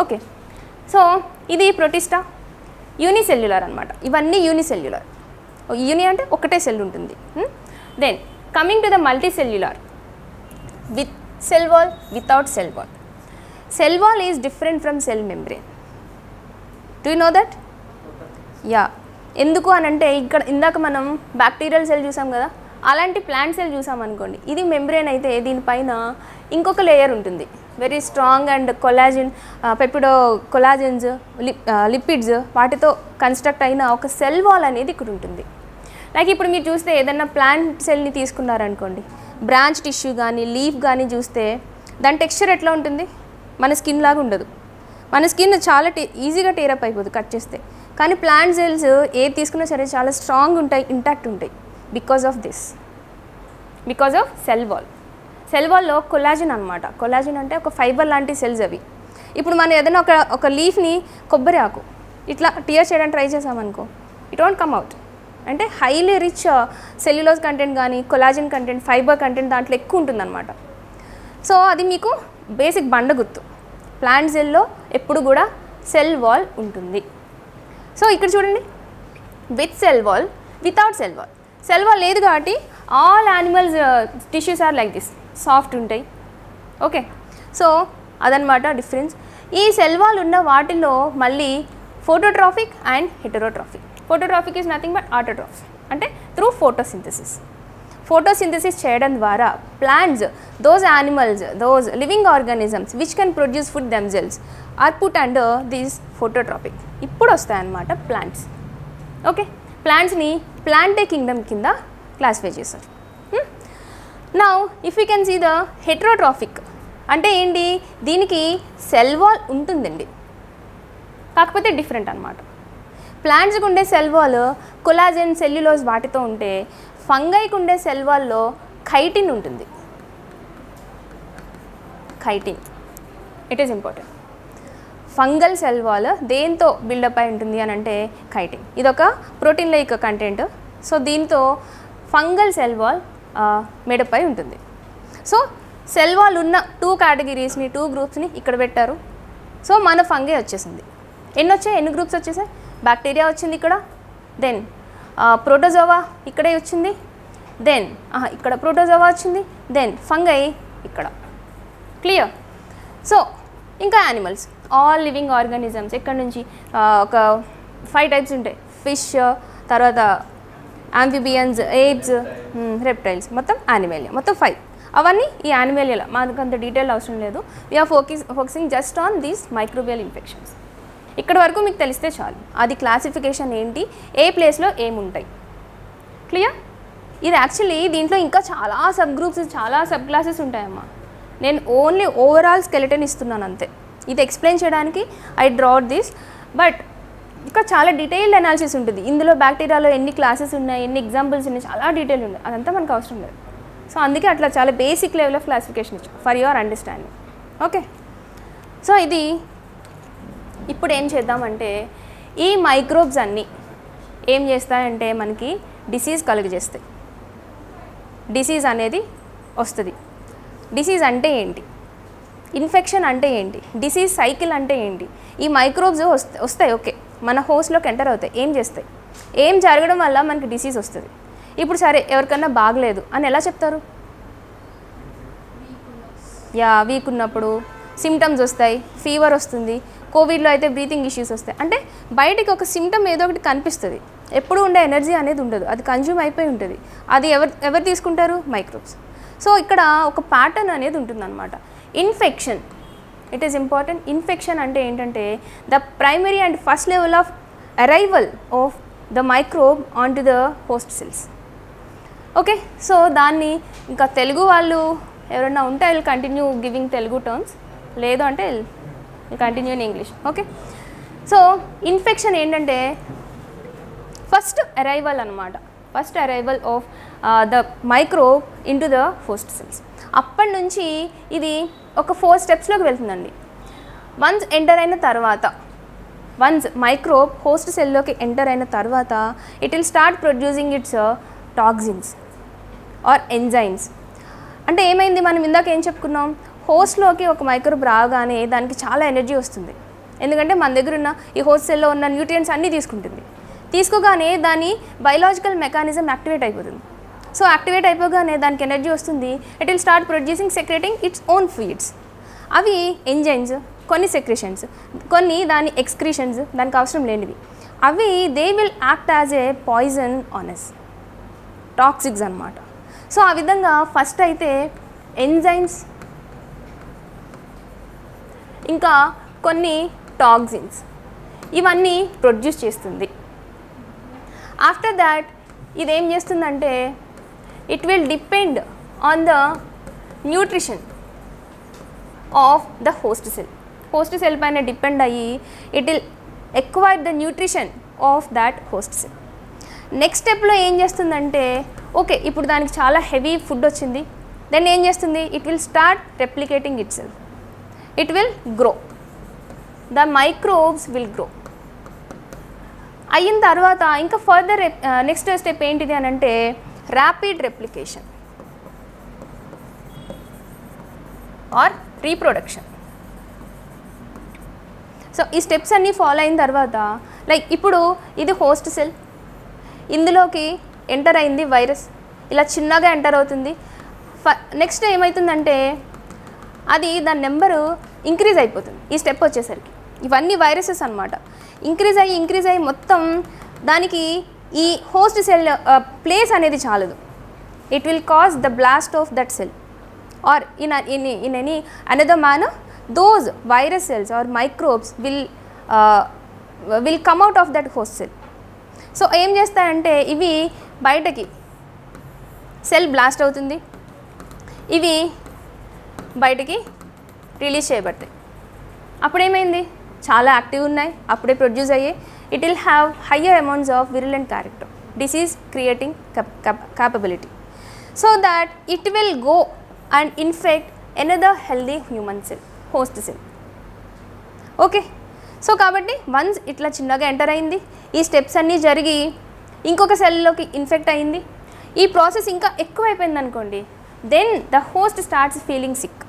S1: Okay, so ఇది ప్రొటిస్టా, యూనిసెల్యులార్ అనమాట. ఇవన్నీ యూనిసెల్యులార్. యూని అంటే ఒకటే సెల్ ఉంటుంది. Then coming to the multicellular, with cell wall, without cell wall. Cell wall is different from cell membrane. Do you know that? Yeah, ఎందుకు అని అంటే ఇక్కడ ఇందాక మనం బ్యాక్టీరియల్ సెల్ చూసాం కదా, అలాంటి ప్లాంట్ సెల్ చూసాం అనుకోండి, ఇది మెంబ్రేన్ అయితే దీనిపైన ఇంకొక లేయర్ ఉంటుంది, very strong and collagen, peptido collagens, lipids వాటితో కన్స్ట్రక్ట్ అయిన ఒక సెల్ వాల్ అనేది ఇక్కడ ఉంటుంది. లైక్ ఇప్పుడు మీరు చూస్తే ఏదన్నా ప్లాంట్ సెల్ని తీసుకున్నారనుకోండి, బ్రాంచ్ టిష్యూ కానీ లీఫ్ కానీ చూస్తే దాని టెక్స్చర్ ఎట్లా ఉంటుంది, మన స్కిన్ లాగా ఉండదు. మన స్కిన్ చాలా ఈజీగా టేరప్ అయిపోతుంది కట్ చేస్తే. కానీ ప్లాంట్ సెల్స్ ఏది తీసుకున్నా సరే చాలా స్ట్రాంగ్ ఉంటాయి, ఇంటాక్ట్ ఉంటాయి. Because of this, because of cell wall. Cell వాల్లో కొలాజిన్ అనమాట. కొలాజిన్ అంటే ఒక ఫైబర్ లాంటి సెల్స్ అవి. ఇప్పుడు మనం ఏదైనా ఒక లీఫ్ని, కొబ్బరి ఆకు ఇట్లా టియర్ చేయడానికి ట్రై చేసామనుకో, ఇట్ వోంట్ కమ్ అవుట్. అంటే హైలీ రిచ్ సెల్యులోజ్ కంటెంట్ కానీ కొలాజిన్ కంటెంట్, ఫైబర్ కంటెంట్ దాంట్లో ఎక్కువ ఉంటుందన్నమాట. సో అది మీకు బేసిక్ బండ గుర్తు. ప్లాంట్ సెల్లో ఎప్పుడు కూడా సెల్ వాల్ ఉంటుంది. సో ఇక్కడ చూడండి, with cell wall, without cell wall. Cell wall లేదు కాబట్టి all animals tissues are like this, soft ఉంటాయి. ఓకే, సో అదనమాట డిఫరెన్స్. ఈ సెల్ వాల్ ఉన్న వాటిలో మళ్ళీ phototrophic and heterotrophic. Phototrophic is nothing but autotrophs, అంటే త్రూ ఫోటోసింథసిస్. ఫోటోసింథసిస్ చేయడం ద్వారా plants, those animals, those living organisms which can produce food themselves are put under this phototrophic. ఇప్పుడు వస్తాయన్నమాట ప్లాంట్స్. ఓకే, ప్లాంట్స్ని plantae kingdom కింద classify చేశారు. Now if you can see the heterotrophic అంటే ఏంటి, దీనికి సెల్ వాల్ ఉంటుందండి, కాకపోతే డిఫరెంట్ అనమాట. ప్లాంట్స్కి ఉండే సెల్ వాల్ కొలాజన్, సెల్యులోజ్ వాటితో ఉంటే ఫంగైకి ఉండే సెల్ వాల్లో ఖైటిన్ ఉంటుంది. ఖైటిన్ it is important. Fungal cell wall దేంతో బిల్డప్ అయి ఉంటుంది అని అంటే ఖైటిన్. ఇదొక ప్రోటీన్ లైక్ కంటెంట్. సో దీంతో ఫంగల్ సెల్ వాల్ మేడప్ అయి ఉంటుంది. సో సెల్ వాల్ ఉన్న 2 కేటగిరీస్ని 2 గ్రూప్స్ని ఇక్కడ పెట్టారు. సో మన ఫంగై వచ్చేసింది. ఎన్ని గ్రూప్స్ వచ్చేసాయి? బ్యాక్టీరియా వచ్చింది ఇక్కడ, దెన్ ప్రోటోజోవా ఇక్కడే వచ్చింది, దెన్ ఇక్కడ ప్రోటోజోవా వచ్చింది, దెన్ ఫంగై ఇక్కడ. క్లియర్? సో ఇంకా యానిమల్స్, ఆల్ లివింగ్ ఆర్గానిజమ్స్. ఎక్కడి నుంచి ఒక 5 టైప్స్ ఉంటాయి. ఫిష్, తర్వాత ఆంఫిబియన్స్, ఎయిడ్స్, రెప్టైల్స్, మొత్తం యానిమేలియా, మొత్తం 5. అవన్నీ ఈ యానిమేలియాలో, మాకు అంత డీటెయిల్ అవసరం లేదు. We're focusing just on these microbial infections. ఇక్కడ వరకు మీకు తెలిస్తే చాలు, అది క్లాసిఫికేషన్ ఏంటి, ఏ ప్లేస్లో ఏముంటాయి. క్లియర్? ఇది యాక్చువల్లీ దీంట్లో ఇంకా చాలా సబ్ గ్రూప్స్, చాలా సబ్ క్లాసెస్ ఉంటాయమ్మా. నేను ఓన్లీ ఓవరాల్ స్కెలెటన్ ఇస్తున్నాను అంతే. ఇది ఎక్స్ప్లెయిన్ చేయడానికి ఐ డ్రాట్ దిస్, బట్ ఇంకా చాలా డీటెయిల్డ్ అనాలిసిస్ ఉంటుంది. ఇందులో బ్యాక్టీరియాలో ఎన్ని క్లాసెస్ ఉన్నాయి, ఎన్ని ఎగ్జాంపుల్స్ ఉన్నాయి, చాలా డీటెయిల్ ఉన్నాయి. అదంతా మనకు అవసరం లేదు. సో అందుకే అట్లా చాలా బేసిక్ లెవెల్ ఆఫ్ క్లాసిఫికేషన్ ఇచ్చాం for your understanding. Okay, so ఇది ఇప్పుడు ఏం చేద్దామంటే, ఈ మైక్రోబ్స్ అన్నీ ఏం చేస్తాయంటే మనకి డిసీజ్ కలుగజేస్తాయి. డిసీజ్ అనేది వస్తుంది. డిసీజ్ అంటే ఏంటి, ఇన్ఫెక్షన్ అంటే ఏంటి, డిసీజ్ సైకిల్ అంటే ఏంటి, ఈ మైక్రోబ్స్ వస్తాయి. ఓకే, మన హోస్ట్లోకి ఎంటర్ అవుతాయి. ఏం చేస్తాయి, ఏం జరగడం వల్ల మనకి డిసీజ్ వస్తుంది. ఇప్పుడు సరే ఎవరికన్నా బాగలేదు అని ఎలా చెప్తారు? వీక్ ఉన్నప్పుడు సిమ్టమ్స్ వస్తాయి, ఫీవర్ వస్తుంది. కోవిడ్లో అయితే బ్రీతింగ్ ఇష్యూస్ వస్తాయి. అంటే బయటికి ఒక సిమ్టమ్ ఏదో ఒకటి కనిపిస్తుంది. ఎప్పుడు ఉండే ఎనర్జీ అనేది ఉండదు, అది కన్జ్యూమ్ అయిపోయి ఉంటుంది. అది ఎవరు తీసుకుంటారు? మైక్రోబ్స్. సో ఇక్కడ ఒక ప్యాటర్న్ అనేది ఉంటుందన్నమాట. Infection, it is important. Infection అంటే ఏంటంటే the primary and first level of arrival of the microbe on to the host cells. Okay, so దాన్ని ఇంకా తెలుగు వాళ్ళు ఎవరైనా ఉంటే I will continue giving Telugu terms, లేదు అంటే continue in English. Okay, so infection ఏంటంటే ఫస్ట్ అరైవల్ అనమాట. First arrival of the microbe in to the host cells. అప్పటి నుంచి ఇది ఒక 4 స్టెప్స్లోకి వెళ్తుందండి. వన్స్ ఎంటర్ అయిన తర్వాత, వన్స్ మైక్రోబ్ హోస్ట్ సెల్లోకి ఎంటర్ అయిన తర్వాత it will start producing its toxins or enzymes. అంటే ఏమైంది, మనం ఇందాక ఏం చెప్పుకున్నాం, హోస్ట్లోకి ఒక మైక్రోబ్ రాగానే దానికి చాలా ఎనర్జీ వస్తుంది. ఎందుకంటే మన దగ్గర ఉన్న ఈ హోస్ట్ సెల్లో ఉన్న న్యూట్రియంట్స్ అన్నీ తీసుకుంటుంది. తీసుకోగానే దాని బయలాజికల్ మెకానిజం యాక్టివేట్ అయిపోతుంది. సో యాక్టివేట్ అయిపోగానే దానికి ఎనర్జీ వస్తుంది. It will start producing secreting its own feeds. అవి ఎంజైమ్స్, కొన్ని సెక్రెషన్స్, కొన్ని దాని ఎక్స్క్రీషన్స్, దానికి అవసరం లేనివి. అవి they will act as a poison on us, toxics అనమాట. సో ఆ విధంగా ఫస్ట్ అయితే ఎంజైమ్స్, ఇంకా కొన్ని టాక్సిన్స్, ఇవన్నీ ప్రొడ్యూస్ చేస్తుంది. ఆఫ్టర్ దాట్ ఇదేం చేస్తుందంటే it will depend on the nutrition of the host cell. Host cell పైన డిపెండ్ అయ్యి it will acquire the nutrition of that host cell. Next స్టెప్లో ఏం చేస్తుందంటే, ఓకే ఇప్పుడు దానికి చాలా హెవీ ఫుడ్ వచ్చింది, దెన్ ఏం చేస్తుంది, it will start replicating itself. It will grow, the microbes will grow. అయిన తర్వాత ఇంకా ఫర్దర్ నెక్స్ట్ స్టెప్ ఏంటిది అని అంటే rapid replication or reproduction. So ఈ స్టెప్స్ అన్నీ ఫాలో అయిన తర్వాత, లైక్ ఇప్పుడు ఇది హోస్ట్ సెల్, ఇందులోకి ఎంటర్ అయింది వైరస్, ఇలా చిన్నగా ఎంటర్ అవుతుంది. నెక్స్ట్ ఏమవుతుందంటే అది దాని నెంబరు ఇంక్రీజ్ అయిపోతుంది ఈ స్టెప్ వచ్చేసరికి. ఇవన్నీ వైరసెస్ అనమాట. ఇంక్రీజ్ అయ్యి మొత్తం దానికి ఈ హోస్ట్ సెల్ ప్లేస్ అనేది చాలదు. It will cause the blast of that cell or in any another manner those virus cells or microbes will come out of that host cell. So ఏం చేస్తాయంటే ఇవి బయటకి సెల్ బ్లాస్ట్ అవుతుంది, ఇవి బయటకి release చేయబడతాయి. అప్పుడేమైంది, చాలా యాక్టివ్ ఉన్నాయి, అప్పుడే ప్రొడ్యూస్ అయ్యాయి. It will have higher amounts of virulent character, disease creating capability, so that it will go and infect another healthy human cell, host cell. Okay, so కాబట్టి once ఇట్లా చిన్నగా ఎంటర్ అయింది, ఈ స్టెప్స్ అన్నీ జరిగి ఇంకొక సెల్లోకి ఇన్ఫెక్ట్ అయింది, ఈ ప్రాసెస్ ఇంకా ఎక్కువైపోయింది అనుకోండి, then the host starts feeling sick.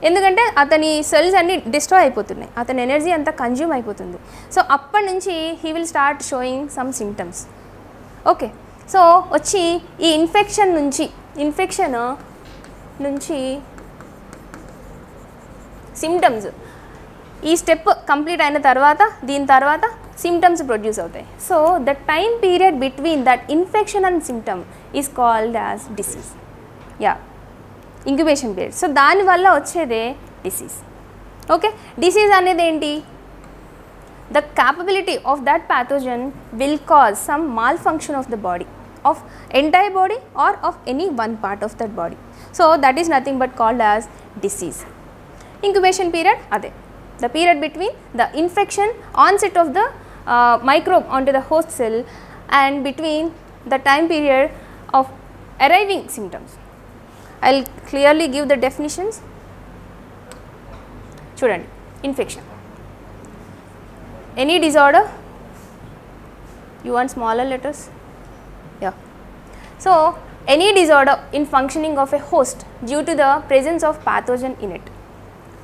S1: ఎందుకంటే అతని సెల్స్ అన్నీ డిస్ట్రాయ్ అయిపోతున్నాయి, అతని ఎనర్జీ అంతా కన్జ్యూమ్ అయిపోతుంది. సో అప్పటి నుంచి he will start sowing some symptoms. Okay, so వచ్చి ఈ ఇన్ఫెక్షన్ నుంచి సిమ్టమ్స్, ఈ స్టెప్ కంప్లీట్ అయిన తర్వాత దీని తర్వాత సిమ్టమ్స్ ప్రొడ్యూస్ అవుతాయి. So the time period between that infection and symptom is called as disease. Yeah, incubation period. So దానివల్ల వచ్చేదే డిసీజ్. ఓకే, డిసీజ్ అనేది ఏంటి, the capability of that pathogen will cause some malfunction of the body, of entire body or of any one part of that body. So that is nothing but called as disease. Incubation period ade, the period between the infection onset of the microbe onto the host cell and between the time period of arriving symptoms. I'll clearly give the definitions. Chudandi, infection, any disorder, you want smaller letters, yeah. So any disorder in functioning of a host due to the presence of pathogen in it,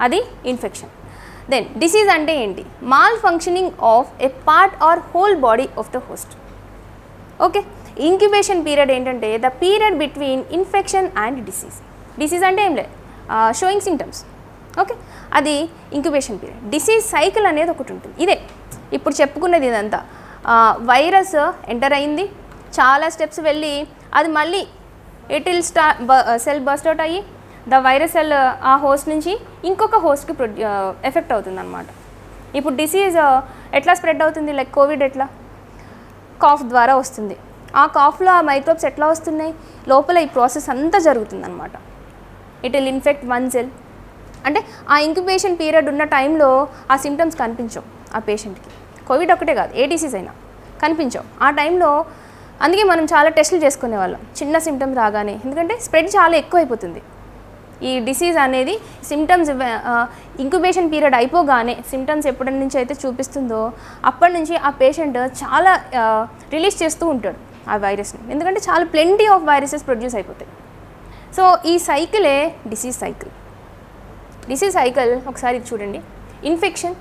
S1: adi infection. Then disease ante enti, malfunctioning of a part or whole body of the host. Okay, incubation period entante the period between infection and disease. Disease ante em le showing symptoms. Okay, అది incubation period. Disease cycle అనేది ఒకటి ఉంటుంది. ఇదే ఇప్పుడు చెప్పుకున్నది. ఇదంతా virus enter అయింది, చాలా steps వెళ్ళి అది మళ్ళీ it will sell burst out అయ్యి ద వైరస్ సెల్ ఆ హోస్ట్ నుంచి ఇంకొక హోస్ట్కి ఎఫెక్ట్ అవుతుంది అనమాట. ఇప్పుడు డిసీజ్ ఎట్లా స్ప్రెడ్ అవుతుంది, లైక్ కోవిడ్ ఎట్లా కాఫ్ ద్వారా వస్తుంది. ఆ కాఫ్లో ఆ మైక్రోబ్స్ ఎట్లా వస్తున్నాయి, లోపల ఈ ప్రాసెస్ అంతా జరుగుతుంది అనమాట. It will infect one cell. అంటే ఆ ఇంక్యుబేషన్ పీరియడ్ ఉన్న టైంలో ఆ సిమ్టమ్స్ కనిపించవు ఆ పేషెంట్కి. కోవిడ్ ఒకటే కాదు, ఏ డిసీజ్ అయినా కనిపించవు ఆ టైంలో. అందుకే మనం చాలా టెస్టులు చేసుకునే వాళ్ళం చిన్న సిమ్టమ్స్ రాగానే, ఎందుకంటే స్ప్రెడ్ చాలా ఎక్కువ అయిపోతుంది. ఈ డిసీజ్ అనేది సిమ్టమ్స్ ఇంక్యుబేషన్ పీరియడ్ అయిపోగానే సిమ్టమ్స్ ఎప్పటి నుంచి అయితే చూపిస్తుందో అప్పటి నుంచి ఆ పేషెంట్ చాలా రిలీజ్ చేస్తూ ఉంటాడు ఆ వైరస్ని, ఎందుకంటే చాలా ప్లెంటీ ఆఫ్ వైరసెస్ ప్రొడ్యూస్ అయిపోతాయి. సో ఈ సైకిలే డిసీజ్ సైకిల్. డిసీజ్ సైకిల్ ఒకసారి చూడండి. ఇన్ఫెక్షన్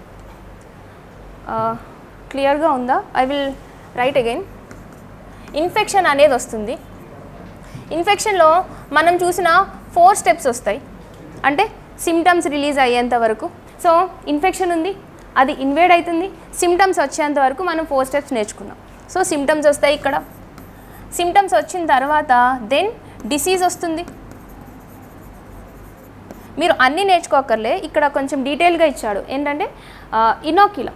S1: క్లియర్గా ఉందా? I will write again. Infection అనేది వస్తుంది. ఇన్ఫెక్షన్లో మనం చూసిన 4 స్టెప్స్ వస్తాయి, అంటే సిమ్టమ్స్ రిలీజ్ అయ్యేంత వరకు. సో ఇన్ఫెక్షన్ ఉంది, అది ఇన్వేడ్ అవుతుంది, సిమ్టమ్స్ వచ్చేంత వరకు మనం 4 స్టెప్స్ నేర్చుకున్నాం. సో సిమ్టమ్స్ వస్తాయి ఇక్కడ. సిమ్టమ్స్ వచ్చిన తర్వాత దెన్ డిసీజ్ వస్తుంది. మీరు అన్నీ నేర్చుకోకర్లే, ఇక్కడ కొంచెం డీటెయిల్గా ఇచ్చాడు. ఏంటంటే ఇనోక్యులం.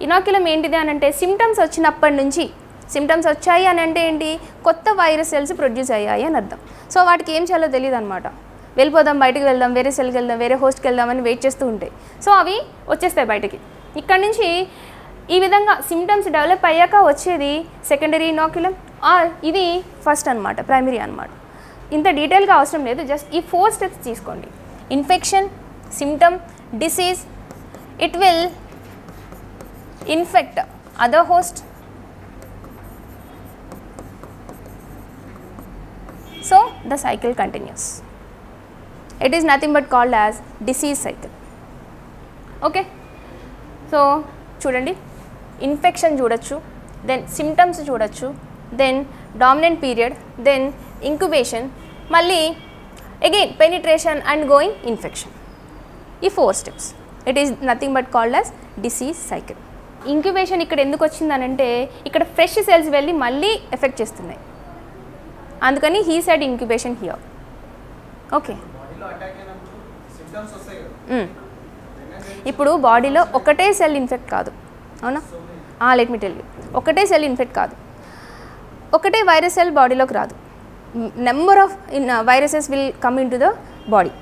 S1: ఇనోక్యులం ఏంటిది అని అంటే సిమ్టమ్స్ వచ్చినప్పటి నుంచి, సిమ్టమ్స్ వచ్చాయి అని అంటే ఏంటి, కొత్త వైరస్ సెల్స్ ప్రొడ్యూస్ అయ్యాయి అని అర్థం. సో వాటికి ఏం చేయాలో తెలియదు అనమాట. వెళ్ళిపోదాం, బయటకు వెళ్దాం, వేరే సెల్కి వెళ్దాం, వేరే హోస్ట్కి వెళ్దామని వెయిట్ చేస్తూ ఉంటాయి. సో అవి వచ్చేస్తాయి బయటకి. ఇక్కడ నుంచి ఈ విధంగా సిమ్టమ్స్ డెవలప్ అయ్యాక వచ్చేది సెకండరీ ఇనోక్యులం, ఇది ఫస్ట్ అనమాట, ప్రైమరీ అనమాట. ఇంత డీటెయిల్గా అవసరం లేదు, జస్ట్ ఈ 4 స్టెప్స్ తీసుకోండి. Infection, symptom, disease, it will infect other host. So the cycle continues. It is nothing but called as disease cycle. Okay, so చూడండి, ఇన్ఫెక్షన్ చూడొచ్చు, దెన్ సిమ్టమ్స్ చూడొచ్చు, then dominant period, then incubation, మళ్ళీ again penetration and going infection. ఈ 4 steps. It is nothing but called as disease cycle. Incubation ఇక్కడ ఎందుకు వచ్చిందనంటే ఇక్కడ fresh cells వెళ్ళి మళ్ళీ ఎఫెక్ట్ చేస్తున్నాయి, అందుకని he said incubation here. Okay, ఇప్పుడు బాడీలో ఒకటే సెల్ ఇన్ఫెక్ట్ కాదు, అవునా? Let me tell you. ఒకటే సెల్ ఇన్ఫెక్ట్ కాదు, ఒకటే వైరస్ సెల్ బాడీలోకి రాదు. Number of viruses will come in to the body.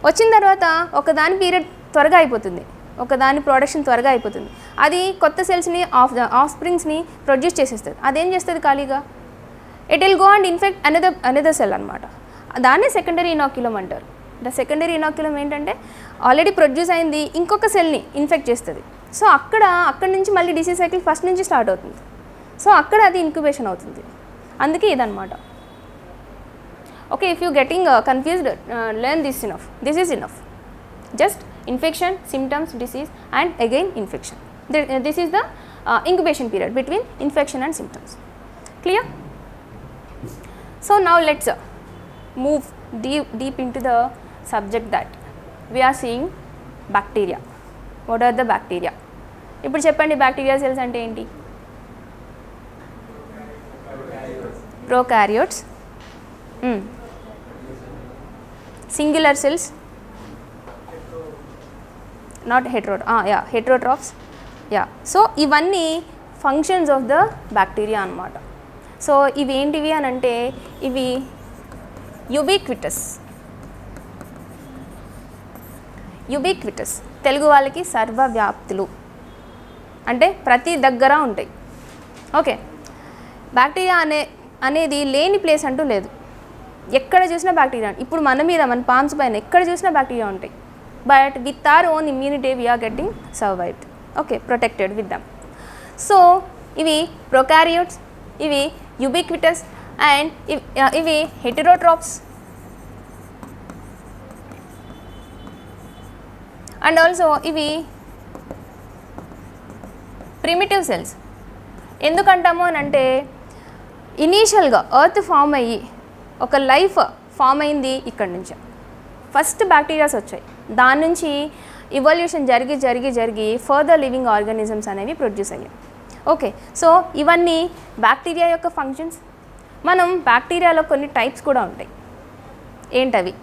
S1: వచ్చిన తర్వాత ఒకదాని పీరియడ్ త్వరగా అయిపోతుంది, ఒకదాని ప్రొడక్షన్ త్వరగా అయిపోతుంది. అది కొత్త సెల్స్ని ఆఫ్ స్ప్రింగ్స్ని ప్రొడ్యూస్ చేసేస్తుంది. అదేం చేస్తుంది ఖాళీగా, it will go and infect another cell అనమాట. దాన్నే సెకండరీ ఇనాక్యులం అంటారు. ద సెకండరీ ఇనాక్యులం ఏంటంటే ఆల్రెడీ ప్రొడ్యూస్ అయింది ఇంకొక సెల్ని ఇన్ఫెక్ట్ చేస్తుంది. సో అక్కడి నుంచి మళ్ళీ డిసీజ్ సైకిల్ ఫస్ట్ నుంచి స్టార్ట్ అవుతుంది. సో అక్కడ అది ఇంక్యుబేషన్ అవుతుంది. అందుకే ఇదనమాట. Okay, if you getting confused, learn this is enough. Just infection, symptoms, disease and again infection. This is the incubation period between infection and symptoms. Clear? So now let's move deep into the subject that we are seeing bacteria. What are the bacteria? ఇప్పుడు చెప్పండి, bacteria cells అంటే ఏంటి? Prokaryotes. Singular cells, not హెట్రోట్రాఫ్స్. So ఇవన్నీ functions of the bacteria అనమాట. So ఇవి ఏంటివి అని అంటే ఇవి యుబిక్విటస్, తెలుగు వాళ్ళకి సర్వవ్యాప్తులు అంటే ప్రతి దగ్గర ఉంటాయి. ఓకే, బ్యాక్టీరియా అనేది లేని ప్లేస్ అంటూ లేదు. ఎక్కడ చూసినా బ్యాక్టీరియా. ఇప్పుడు మన పామ్స్ పైన ఎక్కడ చూసినా బ్యాక్టీరియా ఉంటాయి. But with our own immunity we are getting survived, okay, protected with them. So ivi prokaryotes, ivi ubiquitous and ivi heterotrophs, and also ivi primitive cells. ఎందుకంటాము అని అంటే ఇనీషియల్గా ఎర్త్ ఫామ్ అయ్యి ఒక లైఫ్ ఫామ్ అయింది ఇక్కడ నుంచి. First bacterias వచ్చాయి, దాని నుంచి ఇవల్యూషన్ జరిగి ఫర్దర్ లివింగ్ ఆర్గానిజమ్స్ అనేవి ప్రొడ్యూస్ అయ్యాయి. ఓకే, సో ఇవన్నీ బ్యాక్టీరియా యొక్క ఫంక్షన్స్. మనం బ్యాక్టీరియాలో కొన్ని టైప్స్ కూడా ఉంటాయి. ఏంటవి?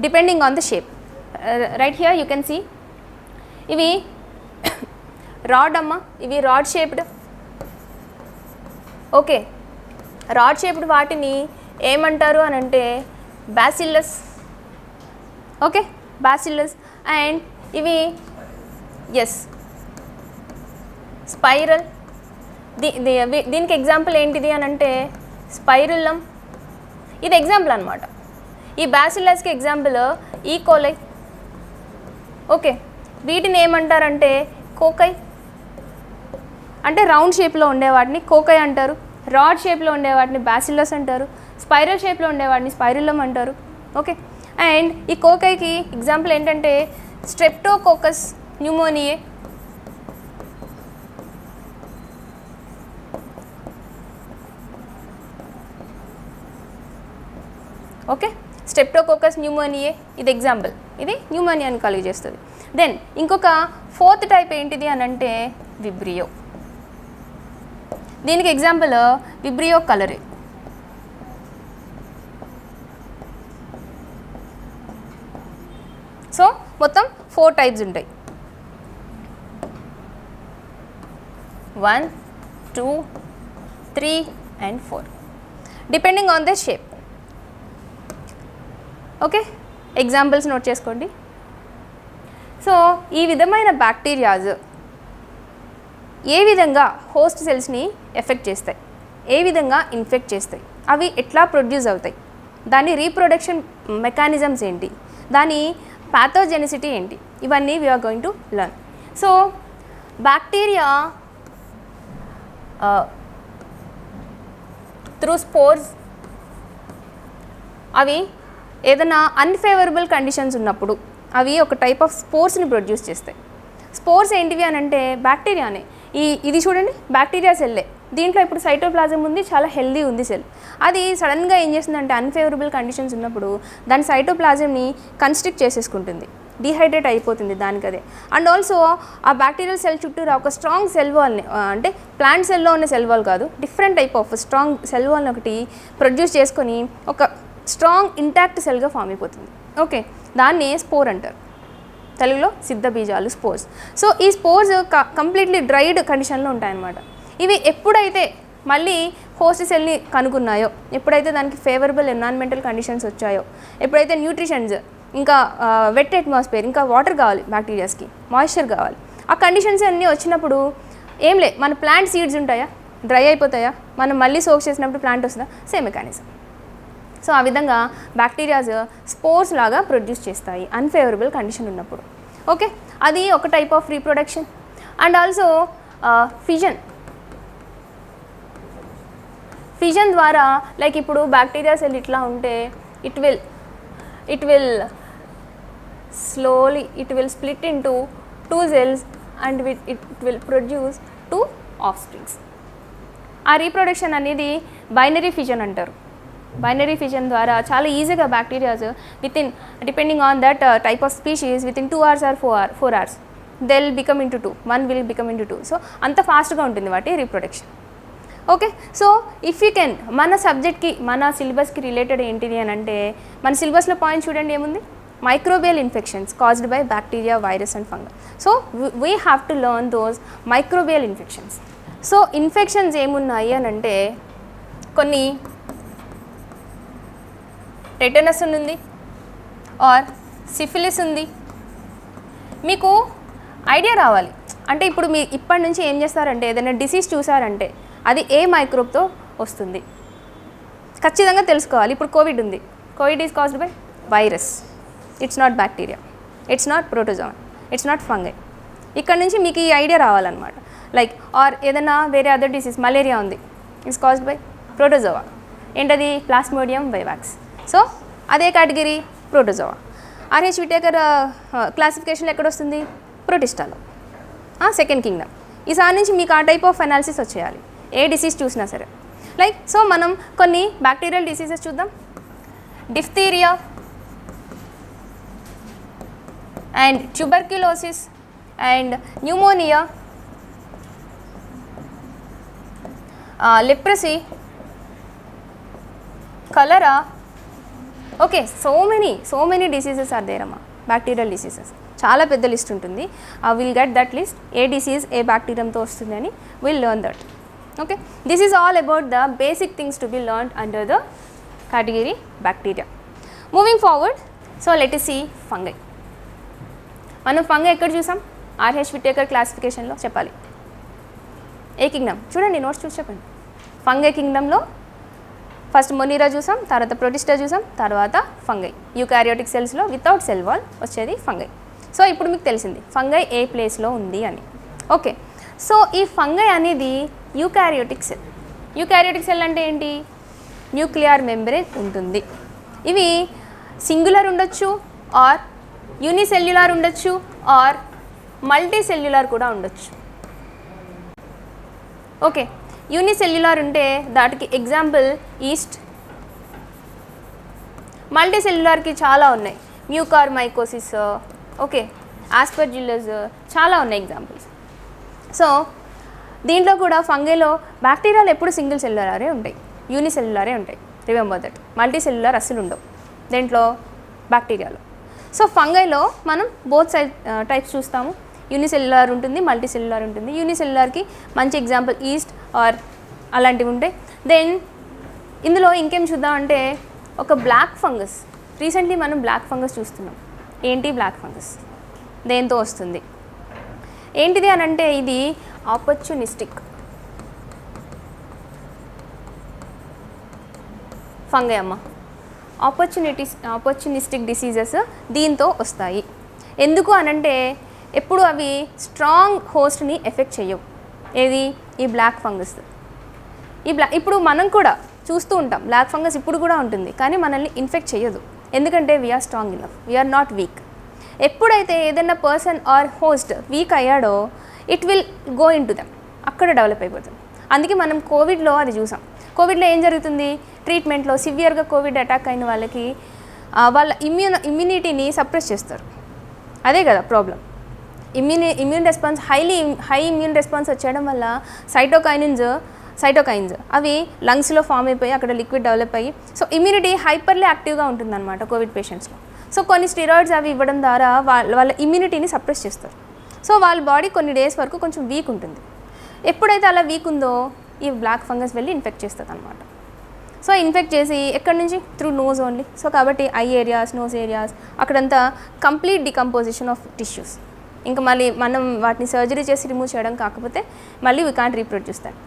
S1: Depending on the shape. Right here you can see ఇవి రాడ్ అమ్మ, ఇవి rod shaped. Okay, rod shaped వాటిని ఏమంటారు అని అంటే బ్యాసిల్లస్. Okay, bacillus. అండ్ ఇవి స్పైరల్. దీనికి ఎగ్జాంపుల్ ఏంటిది అని అంటే స్పైరులం. ఇది ఎగ్జాంపుల్ అనమాట. ఈ బ్యాసిల్లస్కి ఎగ్జాంపుల్ ఈకోలై. ఓకే, వీటిని ఏమంటారంటే కోకై. అంటే రౌండ్ షేప్లో ఉండేవాటిని కోకై అంటారు, రాడ్ షేప్లో ఉండేవాటిని బ్యాసిల్లస్ అంటారు, స్పైరల్ షేప్లో ఉండేవాటిని స్పైరులం అంటారు. ఓకే, అండ్ ఈ కోకైకి ఎగ్జాంపుల్ ఏంటంటే streptococcus pneumoniae. Okay, streptococcus pneumoniae ఇది ఎగ్జాంపుల్. ఇది న్యూమోనియాని కలిగజేస్తుంది. దెన్ ఇంకొక ఫోర్త్ టైప్ ఏంటిది అని అంటే విబ్రియో. దీనికి ఎగ్జాంపుల్ విబ్రియో కలరే. సో మొత్తం 4 టైప్స్ ఉంటాయి. 1, 2, 3 and 4 depending on the shape. Okay, examples note చేసుకోండి. సో ఈ విధమైన బ్యాక్టీరియాస్ ఏ విధంగా హోస్ట్ సెల్స్ని ఎఫెక్ట్ చేస్తాయి, ఏ విధంగా ఇన్ఫెక్ట్ చేస్తాయి, అవి ఎట్లా ప్రొడ్యూస్ అవుతాయి, దాని రీప్రొడక్షన్ మెకానిజమ్స్ ఏంటి, దాని ప్యాథోజెనిసిటీ ఏంటి, ఇవన్నీ we're going to learn. So bacteria through spores అవి ఏదైనా అన్ఫేవరబుల్ కండిషన్స్ ఉన్నప్పుడు అవి ఒక టైప్ ఆఫ్ స్పోర్స్ని ప్రొడ్యూస్ చేస్తాయి. స్పోర్స్ ఏంటివి అని అంటే బ్యాక్టీరియానే. ఇది చూడండి, బ్యాక్టీరియా సెల్లే. దీంట్లో ఇప్పుడు సైటోప్లాజం ఉంది, చాలా హెల్దీ ఉంది సెల్. అది సడన్గా ఏం చేస్తుందంటే అన్ఫేవరబుల్ కండిషన్స్ ఉన్నప్పుడు దాని సైటోప్లాజంని కన్స్ట్రిక్ట్ చేసేసుకుంటుంది, డిహైడ్రేట్ అయిపోతుంది దానికదే. అండ్ ఆల్సో ఆ బ్యాక్టీరియల్ సెల్ చుట్టూ ఒక స్ట్రాంగ్ సెల్ వాల్ని, అంటే ప్లాంట్ సెల్లో ఉన్న సెల్ వాల్ కాదు, different type of strong cell వాల్ని ఒకటి ప్రొడ్యూస్ చేసుకొని ఒక స్ట్రాంగ్ ఇంటాక్ట్ సెల్గా ఫామ్ అయిపోతుంది. ఓకే, దాన్ని స్పోర్ అంటారు, తెలుగులో సిద్ధ బీజాలు, స్పోర్స్. సో ఈ స్పోర్స్ కంప్లీట్లీ డ్రైడ్ కండిషన్లో ఉంటాయన్నమాట. ఇవి ఎప్పుడైతే మళ్ళీ హోస్ట్ సెల్ని కనుక్కున్నాయో, ఎప్పుడైతే దానికి ఫేవరబుల్ ఎన్విరాన్మెంటల్ కండిషన్స్ వచ్చాయో, ఎప్పుడైతే న్యూట్రిషన్స్, ఇంకా వెట్ అట్మాస్ఫియర్, ఇంకా వాటర్ కావాలి బ్యాక్టీరియాస్కి, మాయిశ్చర్ కావాలి, ఆ కండిషన్స్ అన్నీ వచ్చినప్పుడు మన ప్లాంట్ సీడ్స్ ఉంటాయా, డ్రై అయిపోతాయా, మనం మళ్ళీ సోక్ చేసినప్పుడు ప్లాంట్ వస్తుందా, సేమ్ మెకానిజం. సో ఆ విధంగా బ్యాక్టీరియాస్ స్పోర్స్ లాగా ప్రొడ్యూస్ చేస్తాయి అన్ఫేవరబుల్ కండిషన్ ఉన్నప్పుడు. ఓకే, అది ఒక type of reproduction. And also fission ద్వారా, లైక్ ఇప్పుడు బ్యాక్టీరియా సెల్ ఇట్లా ఉంటే it will slowly split into 2 cells and it will produce 2 offsprings. ఆ రీప్రొడక్షన్ అనేది బైనరీ ఫిజన్ అంటారు. బైనరీ ఫిజన్ ద్వారా చాలా ఈజీగా bacterias within, depending on that type of species, within 2 hours or 4 hours they will become into 2, 1 will become into 2. So అంత ఫాస్ట్గా ఉంటుంది వాటి reproduction. Okay, so if you can, మన సబ్జెక్ట్కి, మన సిలబస్కి రిలేటెడ్ ఏంటిది అని అంటే, మన సిలబస్లో పాయింట్ చూడండి ఏముంది, microbial infections caused by bacteria, virus and fungi. So we have to learn those microbial infections. So infections ఏమున్నాయి అని అంటే, కొన్ని టెటనస్ ఉంది, ఆర్ సిఫిలిస్ ఉంది. మీకు ఐడియా రావాలి అంటే, ఇప్పుడు ఇప్పటి నుంచి ఏం చేస్తారంటే, ఏదైనా డిసీజ్ చూసారంటే అది ఏ మైక్రోబ్తో వస్తుంది ఖచ్చితంగా తెలుసుకోవాలి. ఇప్పుడు కోవిడ్ ఉంది, Covid is caused by virus, it's not bacteria, it's not protozoa, it's not fungi. ఇక్కడ నుంచి మీకు ఈ ఐడియా రావాలన్నమాట. లైక్ ఆర్ ఏదైనా వేరే అదర్ డిసీజ్, మలేరియా ఉంది, ఇట్స్ కాస్డ్ బై ప్రోటోజోవా. ఏంటది, ప్లాస్మోడియం వైవాక్స్. సో అదే కేటగిరీ ప్రోటోజోవా. ఆర్హెచ్ విటేకర్ క్లాసిఫికేషన్లో ఎక్కడ వస్తుంది, ప్రోటిస్టాలో, సెకండ్ కింగ్డమ్. ఈసారి నుంచి మీకు ఆ టైప్ ఆఫ్ అనాలిసిస్ వచ్చేయాలి ఏ డిసీజ్ చూసినా సరే. లైక్ సో మనం కొన్ని బ్యాక్టీరియల్ డిసీజెస్ చూద్దాం. Diphtheria and tuberculosis and pneumonia, leprosy, cholera. Okay, so many diseases are there amma, bacterial diseases. చాలా పెద్ద లిస్ట్ ఉంటుంది. విల్ గెట్ దట్ లిస్ట్, ఏ డిసీజ్ ఏ బ్యాక్టీరియంతో వస్తుంది అని will learn that. Okay, this is all about the basic things to be learned under the category bacteria. Moving forward, so let us see fungi. మనం fungi ఎక్కడ చూసాం, RH Whittaker క్లాసిఫికేషన్లో చెప్పాలి. ఏ Kingdom చూడండి, నోట్స్ చూసి చెప్పండి. ఫంగై కింగ్డమ్లో ఫస్ట్ మొనీరా చూసాం, తర్వాత protista చూసాం, తర్వాత ఫంగై. యూకారియోటిక్ సెల్స్లో వితౌట్ సెల్ వాల్ వచ్చేది ఫంగై. సో ఇప్పుడు మీకు తెలిసింది ఫంగై ఏ ప్లేస్లో ఉంది అని. ఓకే, సో ఈ ఫంగై అనేది యూకారియోటిక్ సెల్. యూకారియోటిక్ సెల్ అంటే ఏంటి, న్యూక్లియర్ మెంబ్రేన్ ఉంటుంది. ఇవి సింగులర్ ఉండొచ్చు, ఆర్ యూనిసెల్యులార్ ఉండొచ్చు, ఆర్ మల్టీ సెల్యులార్ కూడా ఉండొచ్చు. ఓకే, యూనిసెల్యులార్ ఉంటే దాటికి ఎగ్జాంపుల్ ఈస్ట్. మల్టీ సెల్యులార్కి చాలా ఉన్నాయి, మ్యూకార్మైకోసిస్, ఓకే, ఆస్పర్జిల్లస్, చాలా ఉన్నాయి ఎగ్జాంపుల్స్. సో దీంట్లో కూడా ఫంగైలో బ్యాక్టీరియాలు ఎప్పుడు సింగిల్ సెల్యులారే ఉంటాయి, యూనిసెల్యులారే ఉంటాయి. రిమెంబర్ దట్, మల్టీ సెల్యులార్ అస్సలు ఉండవు దేంట్లో, బ్యాక్టీరియాలో. సో ఫంగైలో మనం బోత్ సైడ్ టైప్స్ చూస్తాము, యూనిసెల్యులార్ ఉంటుంది, మల్టీ సెల్యులార్ ఉంటుంది. యూనిసెల్యులార్కి మంచి ఎగ్జాంపుల్ ఈస్ట్ ఆర్ అలాంటివి ఉంటాయి. దెన్ ఇందులో ఇంకేం చూద్దామంటే, ఒక బ్లాక్ ఫంగస్. రీసెంట్లీ మనం బ్లాక్ ఫంగస్ చూస్తున్నాం. ఏంటి బ్లాక్ ఫంగస్, దేంతో వస్తుంది, ఏంటిది అని అంటే, ఇది ఆపర్చునిస్టిక్ ఫంగై అమ్మ. ఆపర్చునిస్టిక్ డిసీజెస్ దీంతో వస్తాయి. ఎందుకు అనంటే, ఎప్పుడు అవి స్ట్రాంగ్ హోస్ట్ని ఎఫెక్ట్ చేయవు. ఏది, ఈ బ్లాక్ ఫంగస్. ఇప్పుడు మనం కూడా చూస్తూ ఉంటాం, బ్లాక్ ఫంగస్ ఇప్పుడు కూడా ఉంటుంది, కానీ మనల్ని ఇన్ఫెక్ట్ చేయదు. ఎందుకంటే we are strong enough, we are not weak. ఎప్పుడైతే ఏదైనా పర్సన్ ఆర్ హోస్ట్ వీక్ అయ్యాడో, it will go in to them, అక్కడ డెవలప్ అయిపోతుంది. అందుకే మనం కోవిడ్లో అది చూసాం. కోవిడ్లో ఏం జరుగుతుంది, ట్రీట్మెంట్లో సివియర్గా కోవిడ్ అటాక్ అయిన వాళ్ళకి వాళ్ళ ఇమ్యూనిటీని సప్రెస్ చేస్తారు. అదే కదా problem. Immune response high immune response వచ్చేయడం వల్ల సైటోకైన్స్ అవి లంగ్స్లో ఫామ్ అయిపోయి అక్కడ లిక్విడ్ డెవలప్ అయ్యి, సో ఇమ్యూనిటీ హైపర్లీ యాక్టివ్గా ఉంటుందన్నమాట కోవిడ్ పేషెంట్స్లో. సో కొన్ని స్టెరాయిడ్స్ అవి ఇవ్వడం ద్వారా వాళ్ళ ఇమ్యూనిటీని సప్రెస్ చేస్తారు. సో వాళ్ళ బాడీ కొన్ని డేస్ వరకు కొంచెం వీక్ ఉంటుంది. ఎప్పుడైతే అలా వీక్ ఉందో ఈ బ్లాక్ ఫంగస్ వెళ్ళి ఇన్ఫెక్ట్ చేస్తుంది అనమాట. సో ఇన్ఫెక్ట్ చేసి ఎక్కడి నుంచి త్రూ నోజ్ ఓన్లీ. సో కాబట్టి ఐ ఏరియాస్, నోజ్ ఏరియాస్ అక్కడంతా కంప్లీట్ డికంపోజిషన్ ఆఫ్ టిష్యూస్. ఇంకా మళ్ళీ మనం వాటిని సర్జరీ చేసి రిమూవ్ చేయడం కాకపోతే మళ్ళీ వీ కాంట్ రీప్రొడ్యూస్ దట్.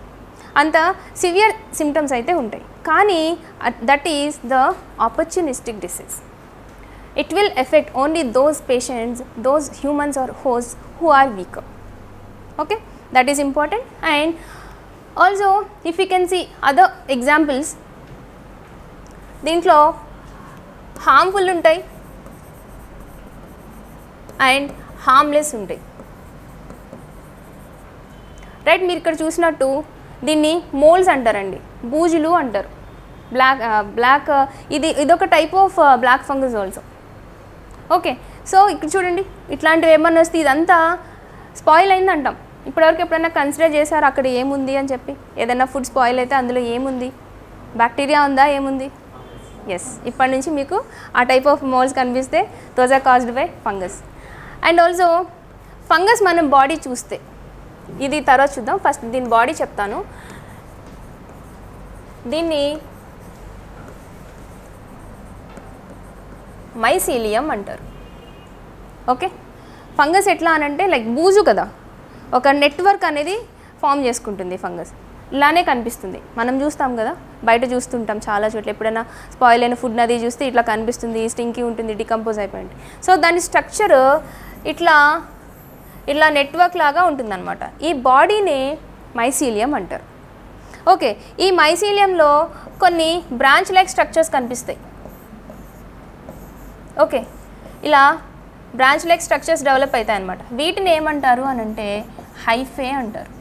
S1: అంత సివియర్ సిమ్టమ్స్ అయితే ఉంటాయి. కానీ that is the opportunistic disease. It will affect only those patients, those humans or host who are weaker. Okay, that is important. And also if you can see other examples, దీంట్లో harmful ఉంటాయి and harmless ఉంటాయి. Right, మీరు ఇక్కడ చూసినట్టు దీన్ని moles అంటారండి, బూజులు అంటారు. Black ఇదొక type of black fungus also. Okay, so ఇక్కడ చూడండి, ఇట్లాంటివి ఏమన్నా వస్తే ఇదంతా స్పాయిల్ అయింది అంటాం. ఇప్పటివరకు ఎప్పుడైనా కన్సిడర్ చేశారు అక్కడ ఏముంది అని చెప్పి? ఏదైనా ఫుడ్ స్పాయిల్ అయితే అందులో ఏముంది? బ్యాక్టీరియా ఉందా? ఏముంది? ఎస్, ఇప్పటి నుంచి మీకు ఆ టైప్ ఆఫ్ మోల్స్ కనిపిస్తే those are caused by fungus. And also fungus మనం బాడీ చూస్తే, ఇది తర్వాత చూద్దాం, ఫస్ట్ దీని బాడీ చెప్తాను. దీన్ని మైసీలియం అంటారు. ఓకే, ఫంగస్ ఎట్లా అనంటే లైక్ బూజు కదా, ఒక నెట్వర్క్ అనేది ఫామ్ చేసుకుంటుంది ఫంగస్. ఇలానే కనిపిస్తుంది, మనం చూస్తాం కదా, బయట చూస్తుంటాం చాలా చోట్ల. ఎప్పుడైనా స్పాయిల్ అయిన ఫుడ్ అది చూస్తే ఇట్లా కనిపిస్తుంది, స్టింకీ ఉంటుంది, డికంపోజ్ అయిపోయింది. సో దాని స్ట్రక్చర్ ఇట్లా నెట్వర్క్ లాగా ఉంటుందన్నమాట. ఈ బాడీనే మైసీలియం అంటారు. ఓకే, ఈ మైసీలియంలో కొన్ని బ్రాంచ్ లైక్ స్ట్రక్చర్స్ కనిపిస్తాయి. ఓకే, ఇలా బ్రాంచ్ లైక్ స్ట్రక్చర్స్ డెవలప్ అవుతాయి అన్నమాట. వీటిని ఏమంటారు అని అంటే హైఫే అంటారు.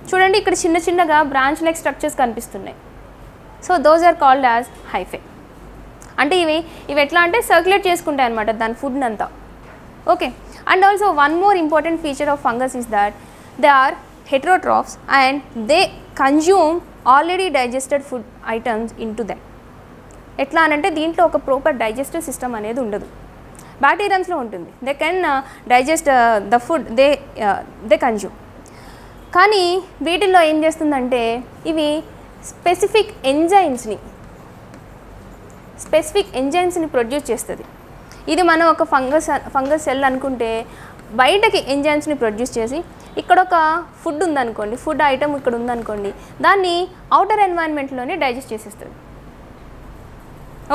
S1: చూడండి, ఇక్కడ చిన్న చిన్నగా బ్రాంచ్ లైక్ స్ట్రక్చర్స్ కనిపిస్తున్నాయి. So those are called as hyphae. అంటే ఇవి ఎట్లా అంటే సర్క్యులేట్ చేసుకుంటాయి అన్నమాట దాని ఫుడ్ని అంతా. Okay, and also one more important feature of fungus is that they are heterotrophs and they consume already digested food items in to them. ఎట్లా అనంటే దీంట్లో ఒక ప్రాపర్ డైజెస్టివ్ సిస్టమ్ అనేది ఉండదు. బ్యాక్టీరియాస్లో ఉంటుంది, they can digest the food they consume. కానీ వీటిల్లో ఏం చేస్తుందంటే ఇవి స్పెసిఫిక్ ఎంజైమ్స్ని ప్రొడ్యూస్ చేస్తుంది. ఇది మనం ఒక ఫంగస్ సెల్ అనుకుంటే బయటకి ఎంజైమ్స్ని ప్రొడ్యూస్ చేసి ఇక్కడ ఒక ఫుడ్ ఉందనుకోండి, ఫుడ్ ఐటమ్ ఇక్కడ ఉందనుకోండి, దాన్ని అవుటర్ ఎన్వైరన్మెంట్లోనే డైజెస్ట్ చేసేస్తుంది.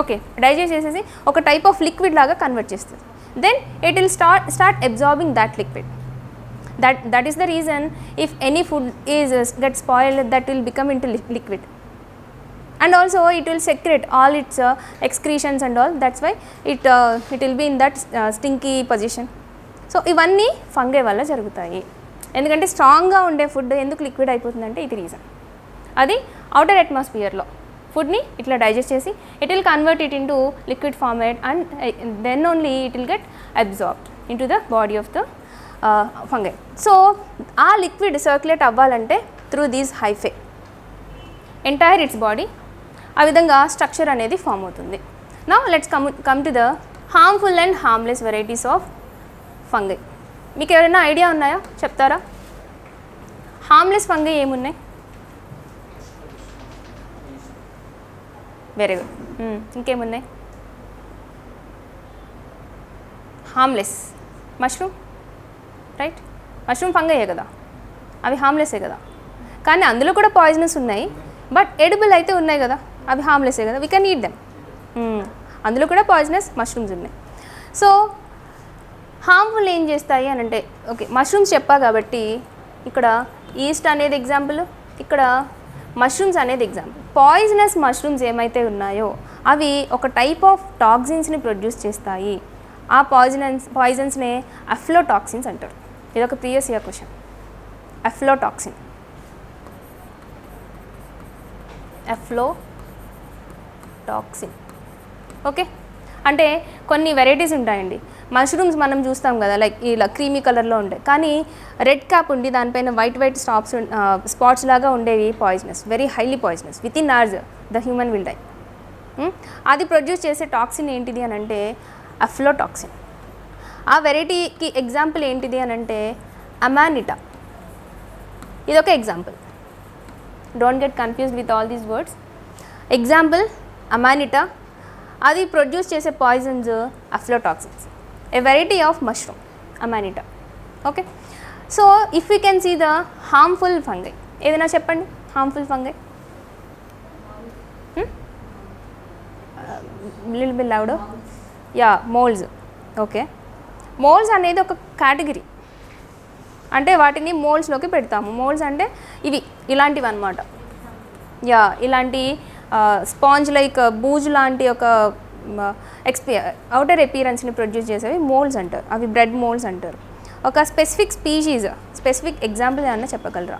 S1: ఓకే, డైజెస్ట్ చేసేసి ఒక టైప్ ఆఫ్ లిక్విడ్ లాగా కన్వర్ట్ చేస్తుంది. Then it will start absorbing that liquid. That is the reason if any food gets spoiled, that will become into liquid, and also it will secrete all its excretions and all. That's why it will be in that stinky position. So ivanni fungi valla jarugutayi. ఎందుకంటే స్ట్రాంగ్గా ఉండే food ఎందుకు liquid అయిపోతుందంటే ఇది reason. అది outer అట్మాస్ఫియర్లో ఫుడ్ని ఇట్లా digest చేసి it will convert it into liquid format and then only it will get absorbed into the body of the fungi. So ఆ లిక్విడ్ సర్క్యులేట్ అవ్వాలంటే through these hyphae entire its body ఆ విధంగా structure అనేది form అవుతుంది. Now let's come to the harmful and harmless varieties of fungi. మీకు ఎవరైనా idea ఉన్నాయా? చెప్తారా? హార్మ్లెస్ ఫంగై ఏమున్నాయి? Very good. ఇంకేమున్నాయి? Harmless mushroom, right? మష్రూమ్ ఫంగయే కదా, అవి హార్మ్లెస్సే కదా. కానీ అందులో కూడా పాయిజనస్ ఉన్నాయి, బట్ ఎడిబుల్ అయితే ఉన్నాయి కదా, అవి హార్మ్లెస్సే కదా, వీ కెన్ ఈట్ దెమ్. అందులో కూడా పాయిజనస్ మష్రూమ్స్ ఉన్నాయి. సో హార్మ్ఫుల్ ఏం చేస్తాయి అని అంటే, ఓకే మష్రూమ్స్ చెప్పా కాబట్టి ఇక్కడ ఈస్ట్ అనేది ఎగ్జాంపుల్, ఇక్కడ మష్రూమ్స్ అనేది ఎగ్జాంపుల్. పాయిజనస్ మష్రూమ్స్ ఉన్నాయో అవి ఒక టైప్ ఆఫ్ టాక్సిన్స్ని ప్రొడ్యూస్ చేస్తాయి. ఆ పాయిజన్స్నే అఫ్లోటాక్సిన్స్ అంటారు. ఇది ఒక previous year question. Aflatoxin, okay. అంటే కొన్ని వెరైటీస్ ఉంటాయండి మష్రూమ్స్, మనం చూస్తాం కదా లైక్ ఇలా క్రీమీ కలర్లో ఉంటాయి, కానీ రెడ్ క్యాప్ ఉండి దానిపైన వైట్ స్పాట్స్ లాగా ఉండేవి poisonous, very highly poisonous. Within hours the human will die. అది ప్రొడ్యూస్ చేసే టాక్సిన్ ఏంటిది అని అంటే అఫ్లోటాక్సిన్. ఆ వెరైటీకి ఎగ్జాంపుల్ ఏంటిది అని అంటే అమానిటా. ఇది ఒక example. Don't get confused with all these words. Example amanita, అది ప్రొడ్యూస్ చేసే poisons aflatoxins, a variety of mushroom amanita. Okay, so if you can see the harmful fungi, ఏదైనా చెప్పండి harmful fungi. Little bit loud. Yeah, moulds. Okay, moulds అనేది ఒక category, అంటే వాటిని మోల్డ్స్లోకి పెడతాము. Moulds అంటే ఇవి ఇలాంటివి అన్నమాట. యా, ఇలాంటి స్పాంజ్ లైక్ బూజ్ లాంటి ఒక అవుటర్ అపీరెన్స్ని ప్రొడ్యూస్ చేసేవి మోల్డ్స్ అంటారు. అవి బ్రెడ్ మోల్డ్స్ అంటారు. ఒక స్పెసిఫిక్ స్పీషీస్, స్పెసిఫిక్ ఎగ్జాంపుల్ ఏమన్నా చెప్పగలరా?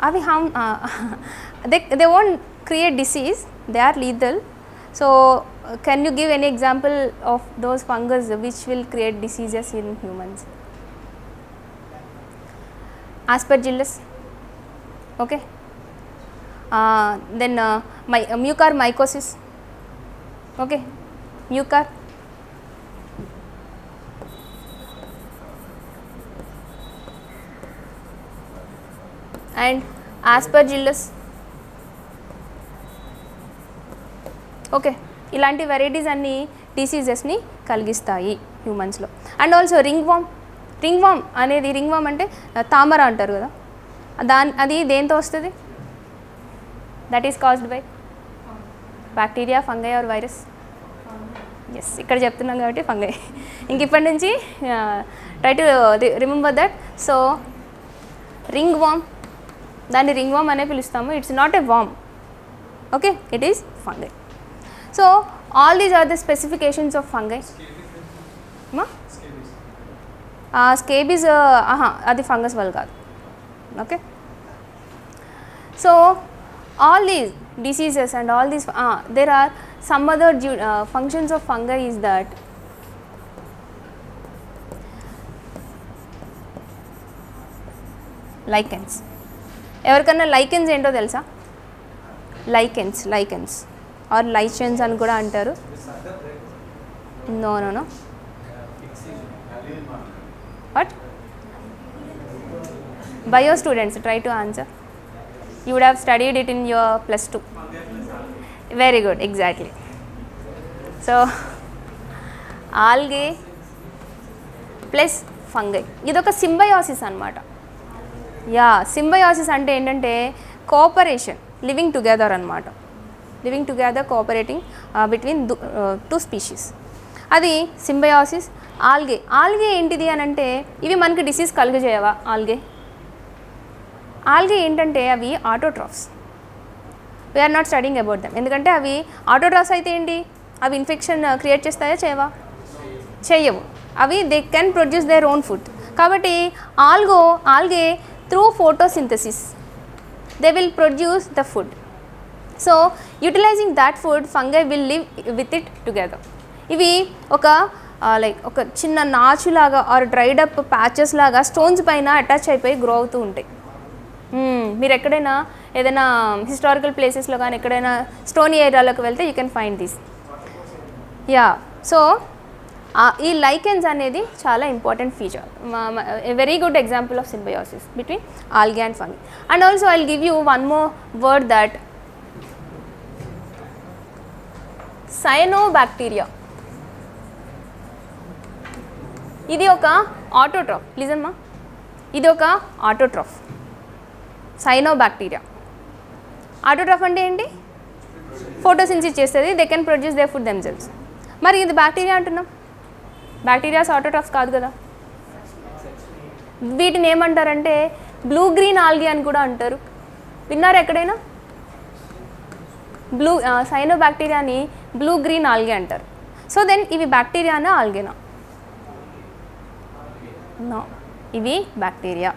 S1: అవి they won't create disease, they are lethal. So can you give any example of those fungus which will create diseases in humans? Aspergillus. Okay, then mucormycosis. Okay, mucor. And Aspergillus. Okay, ఇలాంటి varieties అన్నీ డిసీజెస్ని కలిగిస్తాయి హ్యూమన్స్లో. And also ring వామ్ అనేది, ring వామ్ అంటే తామర అంటారు కదా, అది దేంతో వస్తుంది? That is caused by bacteria, fungi or virus? Yes, ఇక్కడ చెప్తున్నాం కాబట్టి ఫంగై. ఇంక ఇప్పటి నుంచి try to remember that. So ringworm, దాన్ని రింగ్ వామ్ అనే పిలుస్తాము. It's not a worm. Okay, it is fungi. So all these are the specifications of fungi. Scabies adi fungus వల్ల కాదు. Okay, so all these diseases and all these there are some other functions of fungi is that lichens. ఎవరికన్నా lichens ఏంటో తెలుసా? Lichens or lichens అని కూడా అంటారు. Know what? Bio students try to answer. You would have studied it in your +2. Very good, exactly. So algae plus fungi, ఇదొక symbiosis అన్నమాట. Yeah, symbiosis అంటే ఏంటంటే కోఆపరేషన్, లివింగ్ టుగెదర్ అన్నమాట. Living together, cooperating between 2 species, అది symbiosis. Algae ఏంటిది అని అంటే, ఇవి మనకి డిసీజ్ కలుగజేయవా? ఆల్గే ఏంటంటే అవి autotrophs. We're not studying about them, ఎందుకంటే అవి ఆటోట్రాఫ్స్ అయితే ఏంటి, అవి ఇన్ఫెక్షన్ క్రియేట్ చేస్తాయా? చేయవు. అవి they can produce their own food. కాబట్టి algae through photosynthesis they will produce the food. So utilising that food, fungi will live with it together. ఇవి ఒక ఒక చిన్న నాచులాగా ఆర్ డ్రైడ్ అప్ ప్యాచెస్ లాగా స్టోన్స్ పైన అటాచ్ అయిపోయి గ్రో అవుతూ ఉంటాయి. మీరు ఎక్కడైనా ఏదైనా హిస్టారికల్ ప్లేసెస్లో కానీ ఎక్కడైనా స్టోనీ ఏరియాలోకి వెళ్తే you can find this. Yeah, so ఈ లైకెన్స్ అనేది చాలా important feature, a very good example of symbiosis between algae and fungi. And also I will give you one more word, that cyanobacteria. ఇది ఒక ఆటోట్రాఫ్. లిజన్మా, ఇది ఒక ఆటోట్రాఫ్. Cyanobacteria. ఆటోట్రాఫ్ అంటే ఏంటి? Photosynthesis చేస్తుంది, they can produce they food themselves. మరి ఇది bacteria అంటున్నాం, బ్యాక్టీరియాస్ ఆటోట్రాఫ్స్ కాదు కదా. వీటిని ఏమంటారంటే బ్లూ గ్రీన్ ఆల్గే అని కూడా అంటారు. విన్నారు ఎక్కడైనా? సైనోబాక్టీరియాని బ్లూ గ్రీన్ ఆల్గే అంటారు. సో దెన్ ఇవి బ్యాక్టీరియానా ఆల్గేనా? నో, ఇవి bacteria.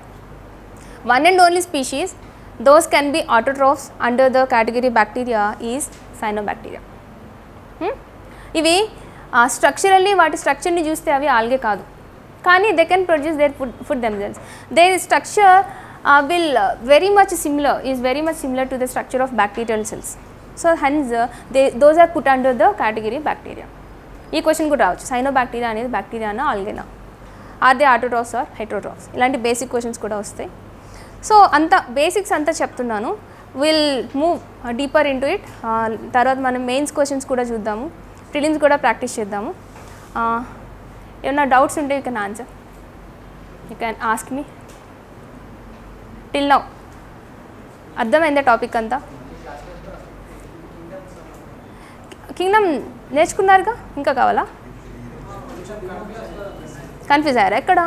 S1: One and only species, those can be autotrophs under the category bacteria is cyanobacteria. ఇవి స్ట్రక్చరల్లీ వాటి స్ట్రక్చర్ని చూస్తే అవి ఆల్గే కాదు, కానీ they can produce their food themselves. Their structure will very much similar to the structure of bacterial cells. So hence those are put under the category bacteria. ఈ question కూడా రావచ్చు, సైనోబాక్టీరియా అనేది బ్యాక్టీరియానా ఆల్గేనా? ఆర్ దే ఆటోట్రాఫ్స్ ఆర్ హెటరోట్రాఫ్స్, ఇలాంటి basic questions కూడా వస్తాయి. So అంత basics అంతా చెప్తున్నాను. Will move deeper into it. తర్వాత మనం మెయిన్స్ క్వశ్చన్స్ కూడా చూద్దాము, ప్రిలిమ్స్ కూడా ప్రాక్టీస్ చేద్దాము. ఏమన్నా డౌట్స్ ఉంటే you can answer, you can ask me. Till now అర్థమైందా టాపిక్ అంతా? కింగ్డమ్ నేర్చుకున్నారుగా, ఇంకా కావాలా? కన్ఫ్యూజ్ అయ్యారా ఎక్కడ?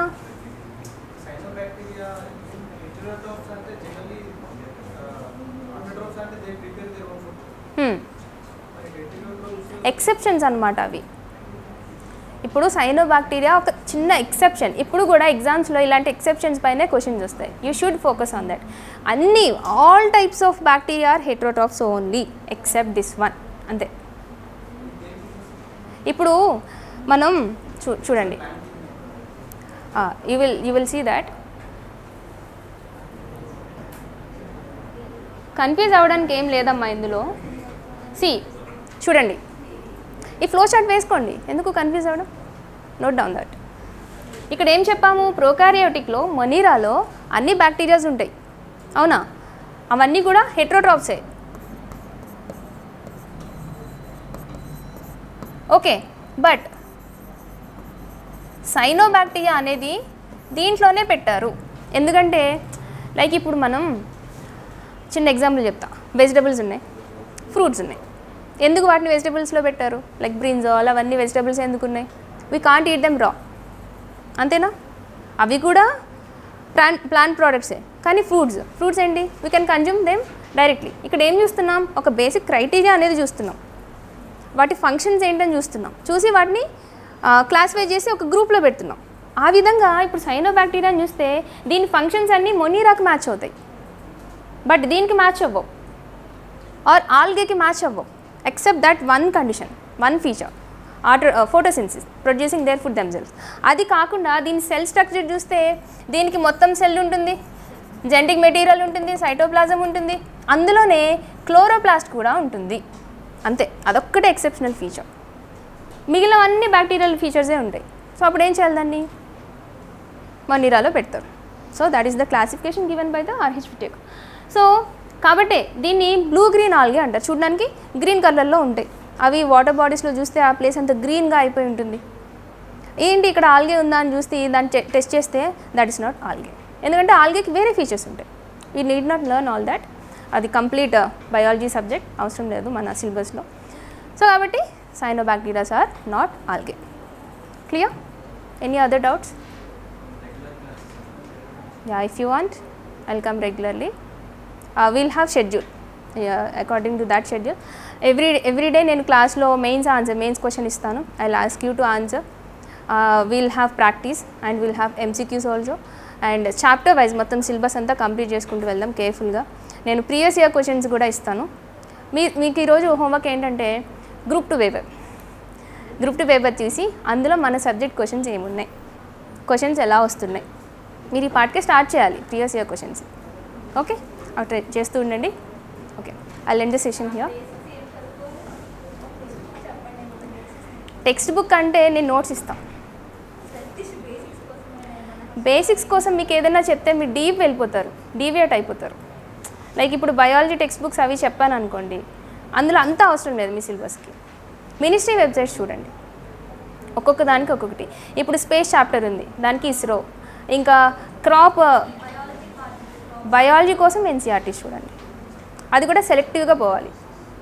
S1: ఎక్సెప్షన్స్ అన్నమాట అవి. ఇప్పుడు సైనోబాక్టీరియా ఒక చిన్న ఎక్సెప్షన్. ఇప్పుడు కూడా ఎగ్జామ్స్లో ఇలాంటి ఎక్సెప్షన్స్ పైనే క్వశ్చన్స్ వస్తాయి. You should focus on that. అన్నీ all types of bacteria are heterotrophs only except this one, అంతే. ఇప్పుడు మనం చూడండి, you will see that. Confuse అవ్వడానికి ఏం లేదమ్మా ఇందులో. చూడండి, ఈ ఫ్లో చార్ట్ వేసుకోండి, ఎందుకు కన్ఫ్యూజ్ అవ్వడం? Note down that. ఇక్కడ ఏం చెప్పాము, ప్రోకారియోటిక్లో మొనీరాలో అన్ని బ్యాక్టీరియాస్ ఉంటాయి, అవునా? అవన్నీ కూడా హెటరోట్రాఫ్సే. ఓకే, బట్ సైనోబాక్టీరియా అనేది దీంట్లోనే పెట్టారు. ఎందుకంటే లైక్ ఇప్పుడు మనం చిన్న ఎగ్జాంపుల్ చెప్తా. వెజిటబుల్స్ ఉన్నాయి, ఫ్రూట్స్ ఉన్నాయి. ఎందుకు వాటిని వెజిటబుల్స్లో పెట్టారు? లైక్ బ్రింజాల్ అవన్నీ వెజిటబుల్స్ ఎందుకు ఉన్నాయి? వీ కాంట్ ఈట్ దెమ్ రా, అంతేనా? అవి కూడా ప్లాంట్ ప్రోడక్ట్సే. కానీ ఫ్రూట్స్ ఏంటి? We can consume them directly. ఇక్కడ ఏం చూస్తున్నాం? ఒక బేసిక్ క్రైటీరియా అనేది చూస్తున్నాం, వాటి ఫంక్షన్స్ ఏంటని చూస్తున్నాం. చూసి వాటిని క్లాసిఫై చేసి ఒక గ్రూప్లో పెడుతున్నాం. ఆ విధంగా ఇప్పుడు సైనోబాక్టీరియాని చూస్తే దీని ఫంక్షన్స్ అన్నీ మొనీరాకి మ్యాచ్ అవుతాయి, బట్ దీనికి మ్యాచ్ అవ్వవు, ఆర్ ఆల్గేకి మ్యాచ్ అవ్వవు, except that one condition, one feature, photosynthesis, producing their food themselves. అది కాకుండా దీని సెల్ స్ట్రక్చర్ చూస్తే దీనికి మొత్తం సెల్ ఉంటుంది, జెనెటిక్ మెటీరియల్ ఉంటుంది, సైటోప్లాజం ఉంటుంది, అందులోనే క్లోరోప్లాస్ట్ కూడా ఉంటుంది, అంతే. అదొక్కటే ఎక్సెప్షనల్ ఫీచర్. మిగిలిన అన్ని బ్యాక్టీరియల్ ఫీచర్సే ఉంటాయి. సో అప్పుడు ఏం చేయాలి? దాన్ని మొనీరాలో పెడతారు. So that is the classification given by the ఆర్హెచ్పిటెక్. సో కాబట్టి దీన్ని బ్లూ గ్రీన్ ఆల్గే అంటారు. చూడడానికి గ్రీన్ కలర్లో ఉంటాయి అవి. వాటర్ బాడీస్లో చూస్తే ఆ ప్లేస్ అంతా గ్రీన్గా అయిపోయి ఉంటుంది. ఏంటి ఇక్కడ ఆల్గే ఉందా అని చూస్తే దాన్ని టెస్ట్ చేస్తే దట్ ఈస్ నాట్ ఆల్గే. ఎందుకంటే ఆల్గేకి వేరే ఫీచర్స్ ఉంటాయి. We need not learn all that. అది కంప్లీట్ బయాలజీ సబ్జెక్ట్, అవసరం లేదు మన సిలబస్లో. సో కాబట్టి cyanobacterias are not algae. Clear? Any other doubts? Yeah, if you want I'll come regularly. We'll have schedule. According to that schedule every day నేను క్లాస్లో mains question ఇస్తాను. I will ask you to answer. We'll have practice and we'll have MCQs also. And chapter wise మొత్తం syllabus అంతా complete చేసుకుంటూ వెళ్దాం కేర్ఫుల్గా. నేను previous year questions కూడా ఇస్తాను. మీకు ఈరోజు హోంవర్క్ ఏంటంటే గ్రూప్ 2 పేపర్ తీసి అందులో మన సబ్జెక్ట్ క్వశ్చన్స్ ఏమున్నాయి, క్వశ్చన్స్ ఎలా వస్తున్నాయి, మీరు ఈ పార్ట్కే స్టార్ట్ చేయాలి ప్రీవియస్ ఇయర్ క్వశ్చన్స్. ఓకే, అవి ట్రై చేస్తూ ఉండండి. Okay, I end the session here. Text book అంటే నేను నోట్స్ ఇస్తాను. బేసిక్స్ కోసం మీకు ఏదైనా చెప్తే మీరు డీవియేట్ అయిపోతారు. లైక్ ఇప్పుడు బయాలజీ టెక్స్ట్ బుక్స్ అవి చెప్పాను అనుకోండి, అందులో అంతా అవసరం లేదు మీ సిలబస్కి. మినిస్ట్రీ వెబ్సైట్స్ చూడండి, ఒక్కొక్క దానికి ఒక్కొక్కటి. ఇప్పుడు స్పేస్ చాప్టర్ ఉంది, దానికి ఇస్రో. ఇంకా క్రాప్ బయాలజీ కోసం ఎన్సీఆర్టీ చూడండి. అది కూడా సెలెక్టివ్గా పోవాలి,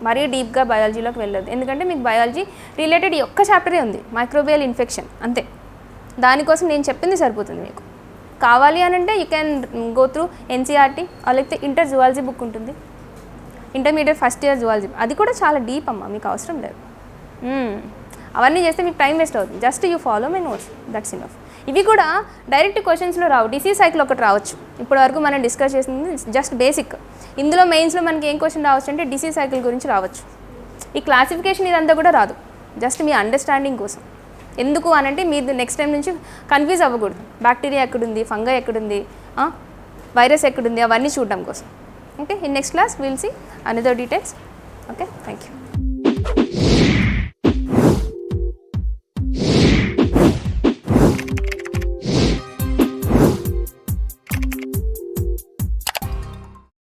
S1: మరీ డీప్గా బయాలజీలోకి వెళ్ళదు. ఎందుకంటే మీకు బయాలజీ రిలేటెడ్ ఒక్క చాప్టరే ఉంది, మైక్రోబియల్ ఇన్ఫెక్షన్, అంతే. దానికోసం నేను చెప్పింది సరిపోతుంది. మీకు కావాలి అని అంటే you can go through NCERT, లేకపోతే ఇంటర్ జువాలజీ బుక్ ఉంటుంది, ఇంటర్మీడియట్ ఫస్ట్ ఇయర్ జువాలజీ. అది కూడా చాలా డీప్ అమ్మ, మీకు అవసరం లేదు. అవన్నీ చేస్తే మీకు టైం వేస్ట్ అవుతుంది. Just you follow my notes, that's enough. ఇవి కూడా డైరెక్ట్ క్వశ్చన్స్లో రావు. డిసీజ్ సైకిల్ ఒకటి రావచ్చు. ఇప్పటి వరకు మనం డిస్కస్ చేసింది జస్ట్ బేసిక్. ఇందులో మెయిన్స్లో మనకి ఏం క్వశ్చన్ రావచ్చు అంటే డిసీజ్ సైకిల్ గురించి రావచ్చు. ఈ క్లాసిఫికేషన్ ఇదంతా కూడా రాదు, జస్ట్ మీ అండర్స్టాండింగ్ కోసం. ఎందుకు అనంటే మీరు నెక్స్ట్ టైం నుంచి కన్ఫ్యూజ్ అవ్వకూడదు. బ్యాక్టీరియా ఎక్కడుంది, ఫంగై ఎక్కడుంది, వైరస్ ఎక్కడుంది, అవన్నీ చూడడం కోసం. Okay, in next class will see another details. Okay, thank you.